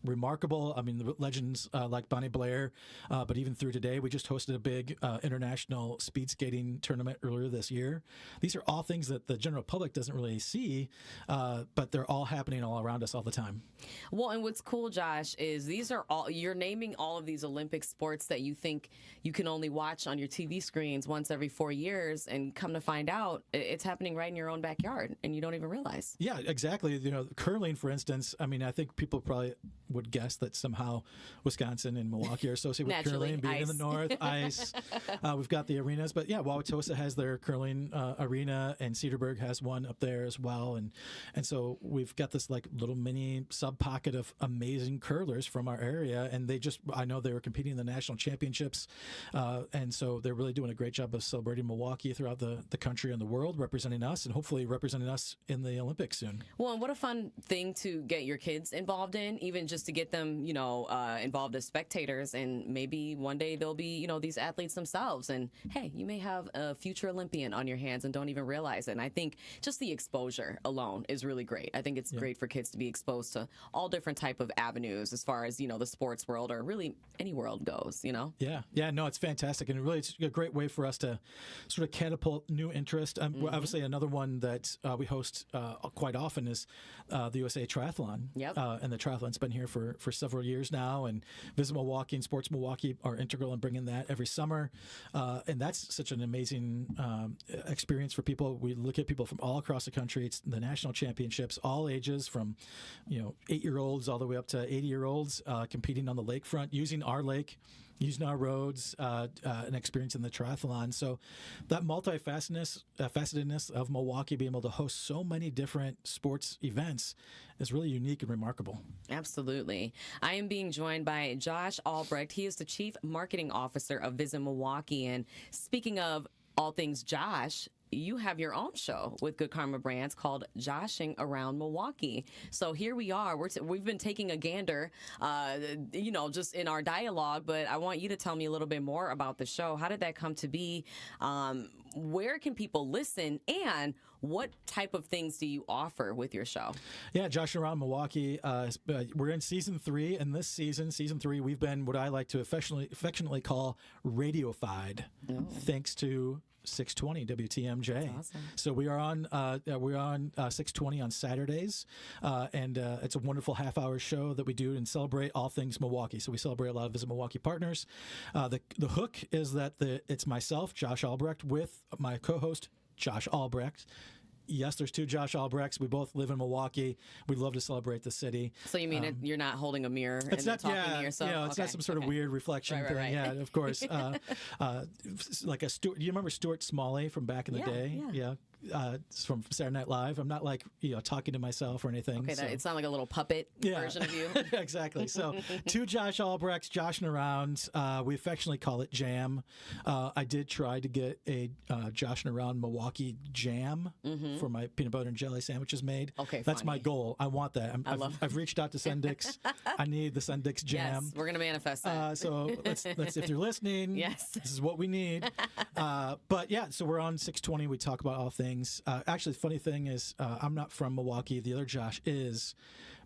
D: Remarkable. I mean, the legends like Bonnie Blair, but even through today, we just hosted a big international speed skating tournament earlier this year. These are all things that the general public doesn't really see, but they're all happening all around us all the time.
B: Well, and what's cool, Josh, is these are all, you're naming all of these Olympic sports that you think you can only watch on your TV screens once every 4 years, and come to find out it's happening right in your own backyard, and you don't even realize.
D: Yeah, exactly. Curling, for instance, I mean, I think people probably would guess that somehow Wisconsin and Milwaukee are associated with curling, being in the north, ice. We've got the arenas, but Wauwatosa has their curling arena, and Cedarburg has one up there as well, and so we've got this like little mini sub pocket of amazing curlers from our area, and I know they were competing in the national championships, and so they're really doing a great job of celebrating Milwaukee throughout the country and the world, representing us, and hopefully representing us in the Olympics soon.
B: Well, and what a fun thing to get your kids involved in, even just to get them, involved as spectators, and maybe one day they'll be, these athletes themselves. And hey, you may have a future Olympian on your hands and don't even realize it. And I think just the exposure alone is really great. I think it's great for kids to be exposed to all different type of avenues as far as, the sports world, or really any world goes,
D: Yeah, no, it's fantastic. And really, it's a great way for us to sort of catapult new interest. Obviously, another one that we host quite often is the USA Triathlon.
B: Yep.
D: And the triathlon's been here for several years now, and Visit Milwaukee and Sports Milwaukee are integral in bringing that every summer, and that's such an amazing experience for people. We look at people from all across the country. It's the national championships, all ages, from 8-year-olds all the way up to 80-year-olds, competing on the lakefront, using our lake, using our roads, and experiencing the triathlon. So that multifacetedness of Milwaukee, being able to host so many different sports events, is really unique and remarkable.
B: Absolutely. I am being joined by Josh Albrecht. He is the Chief Marketing Officer of Visit Milwaukee. And speaking of all things Josh, you have your own show with Good Karma Brands called Joshing Around Milwaukee. So here we are. We've been taking a gander, just in our dialogue, but I want you to tell me a little bit more about the show. How did that come to be? Where can people listen? And what type of things do you offer with your show?
D: Yeah, Joshing Around Milwaukee. We're in season 3, and this season 3, we've been what I like to affectionately call radiofied, thanks to 620 WTMJ.
B: Awesome.
D: So we're on 620 on Saturdays, and it's a wonderful half-hour show that we do and celebrate all things Milwaukee. So we celebrate a lot of Visit Milwaukee partners. The hook is that it's myself, Josh Albrecht, with my co-host Josh Albrecht. Yes, there's 2 Josh Albrechts. We both live in Milwaukee. We love to celebrate the city.
B: So you mean you're not holding a mirror and then talking to yourself?
D: It's not some sort of weird reflection thing.
B: Right.
D: Yeah, of course. Like a Stuart. Do you remember Stuart Smalley from back in the day? Yeah. It's from Saturday Night Live. I'm not like talking to myself or anything.
B: Okay,
D: so.
B: It's not like a little puppet version of you.
D: Exactly. So 2 Josh Albrechts joshing around. We affectionately call it Jam. I did try to get a joshing around Milwaukee jam for my peanut butter and jelly sandwiches made.
B: Okay,
D: that's my goal. I want that. I've reached out to Sendix. I need the Sendix jam.
B: Yes, we're gonna manifest that.
D: So let's if you're listening.
B: Yes,
D: this is what we need. But yeah, so we're on 620. We talk about all things. Actually, the funny thing is, I'm not from Milwaukee. The other Josh is,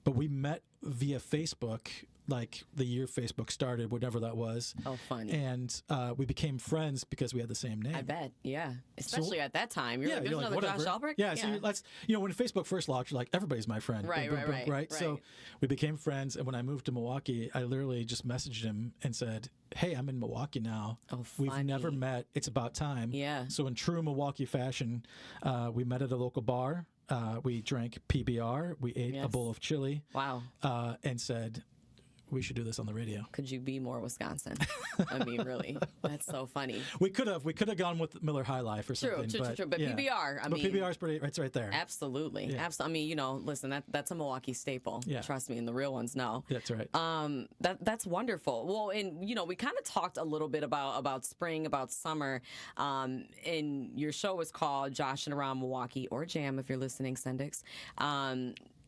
D: but we met via Facebook, like the year Facebook started, whatever that was.
B: Oh, funny.
D: And we became friends because we had the same name.
B: I bet, yeah. Especially at that time. You're like, there's another
D: whatever.
B: Josh Albrecht?
D: Yeah, so when Facebook first launched, you're like, everybody's my friend.
B: Right.
D: So we became friends, and when I moved to Milwaukee, I literally just messaged him and said, hey, I'm in Milwaukee now.
B: Oh, funny.
D: We've never met. It's about time.
B: Yeah.
D: So in true Milwaukee fashion, we met at a local bar. We drank PBR. We ate a bowl of chili.
B: Wow.
D: And said, we should do this on the radio.
B: Could you be more Wisconsin? I mean, really, that's so funny.
D: We could have gone with Miller High Life or something.
B: True. But PBR,
D: but PBR's pretty. It's right there.
B: Absolutely.
D: Yeah.
B: I mean, listen, that's a Milwaukee staple.
D: Yeah.
B: Trust me, and the real ones know.
D: That's right.
B: That's wonderful. Well, and we kind of talked a little bit about spring, about summer, and your show is called Joshing Around Milwaukee, or Jam if you're listening, Sendix.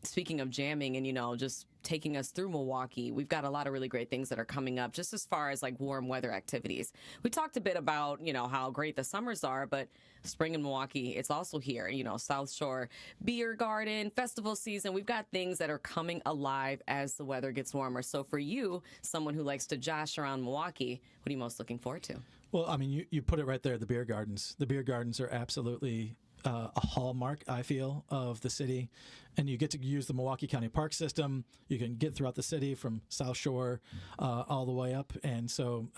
B: Speaking of jamming and, just taking us through Milwaukee, we've got a lot of really great things that are coming up just as far as like warm weather activities. We talked a bit about, how great the summers are, but spring in Milwaukee, it's also here. South Shore Beer Garden, festival season. We've got things that are coming alive as the weather gets warmer. So for you, someone who likes to josh around Milwaukee, what are you most looking forward to?
D: Well, I mean, you put it right there, the beer gardens. The beer gardens are absolutely a hallmark, I feel, of the city. And you get to use the Milwaukee County Park system. You can get throughout the city from South Shore all the way up. And so,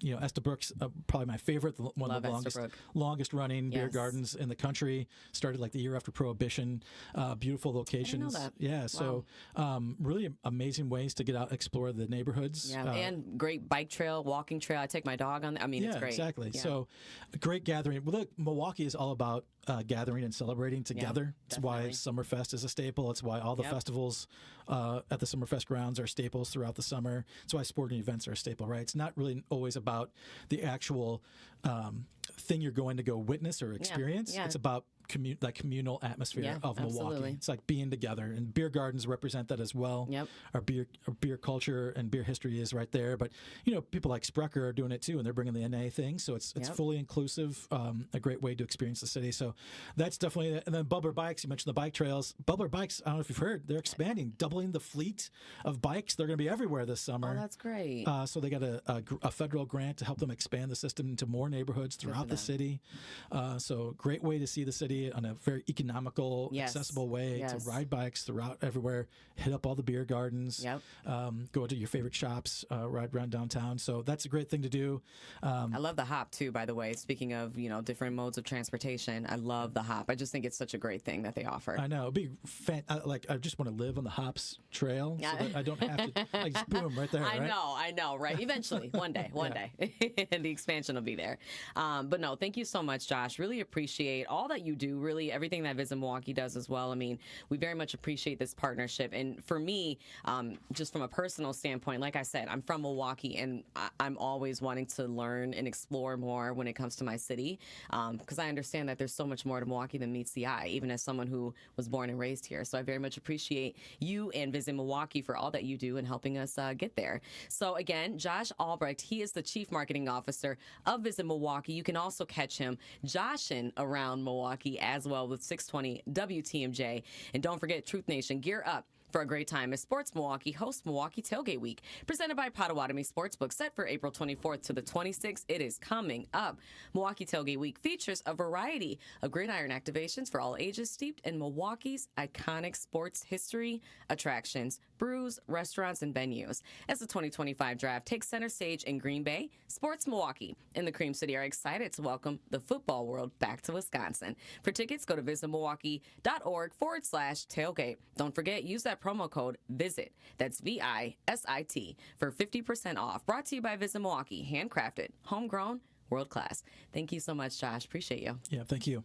D: Estabrook's probably my favorite, one of the longest running beer gardens in the country. Started like the year after Prohibition. Beautiful locations.
B: I didn't know that.
D: Yeah, so really amazing ways to get out and explore the neighborhoods.
B: Yeah, and great bike trail, walking trail. I take my dog on. I mean, it's great.
D: Exactly.
B: Yeah.
D: So, a great gathering. Well, look, Milwaukee is all about gathering and celebrating together. That's why Summerfest is a staple. It's why all the festivals at the Summerfest grounds are staples throughout the summer. It's why sporting events are a staple, right? It's not really always about the actual thing you're going to go witness or experience. It's about that communal atmosphere of Milwaukee.
B: Absolutely.
D: It's like being together, and beer gardens represent that as well.
B: Yep.
D: Our beer culture and beer history is right there. But people like Sprecher are doing it too, and they're bringing the NA thing. So it's fully inclusive. A great way to experience the city. So that's definitely it. And then Bubbler Bikes. You mentioned the bike trails. Bubbler Bikes. I don't know if you've heard. They're expanding, doubling the fleet of bikes. They're going to be everywhere this summer.
B: Oh, that's great.
D: So they got a federal grant to help them expand the system into more neighborhoods throughout the city. So great way to see the city on a very economical, accessible way to ride bikes throughout everywhere, hit up all the beer gardens, go to your favorite shops, ride around downtown. So that's a great thing to do.
B: I love the hop too, by the way. Speaking of, different modes of transportation, I love the hop. I just think it's such a great thing that they offer.
D: I know. It'd be I just want to live on the hops trail so that I don't have to, just boom, right there.
B: I know, right? Eventually, one day, the expansion will be there. But no, thank you so much, Josh. Really appreciate all that you do, really everything that Visit Milwaukee does as well. I mean, we very much appreciate this partnership. And for me, just from a personal standpoint, like I said, I'm from Milwaukee, and I'm always wanting to learn and explore more when it comes to my city, because I understand that there's so much more to Milwaukee than meets the eye, even as someone who was born and raised here. So I very much appreciate you and Visit Milwaukee for all that you do and helping us get there. So again, Josh Albrecht, he is the Chief Marketing Officer of Visit Milwaukee. You can also catch him joshing around Milwaukee as well with 620 WTMJ. And don't forget, Truth Nation, gear up for a great time as Sports Milwaukee hosts Milwaukee Tailgate Week, presented by Potawatomi Sportsbook, set for April 24th to the 26th. It is coming up. Milwaukee Tailgate Week features a variety of gridiron activations for all ages, steeped in Milwaukee's iconic sports history, attractions, brews, restaurants, and venues. As the 2025 draft takes center stage in Green Bay, Sports Milwaukee and the Cream City are excited to welcome the football world back to Wisconsin. For tickets, go to visitmilwaukee.org/tailgate. Don't forget, use that promo code VISIT. That's VISIT for 50% off. Brought to you by Visit Milwaukee. Handcrafted, homegrown, world class. Thank you so much, Josh. Appreciate you.
D: Yeah, thank you.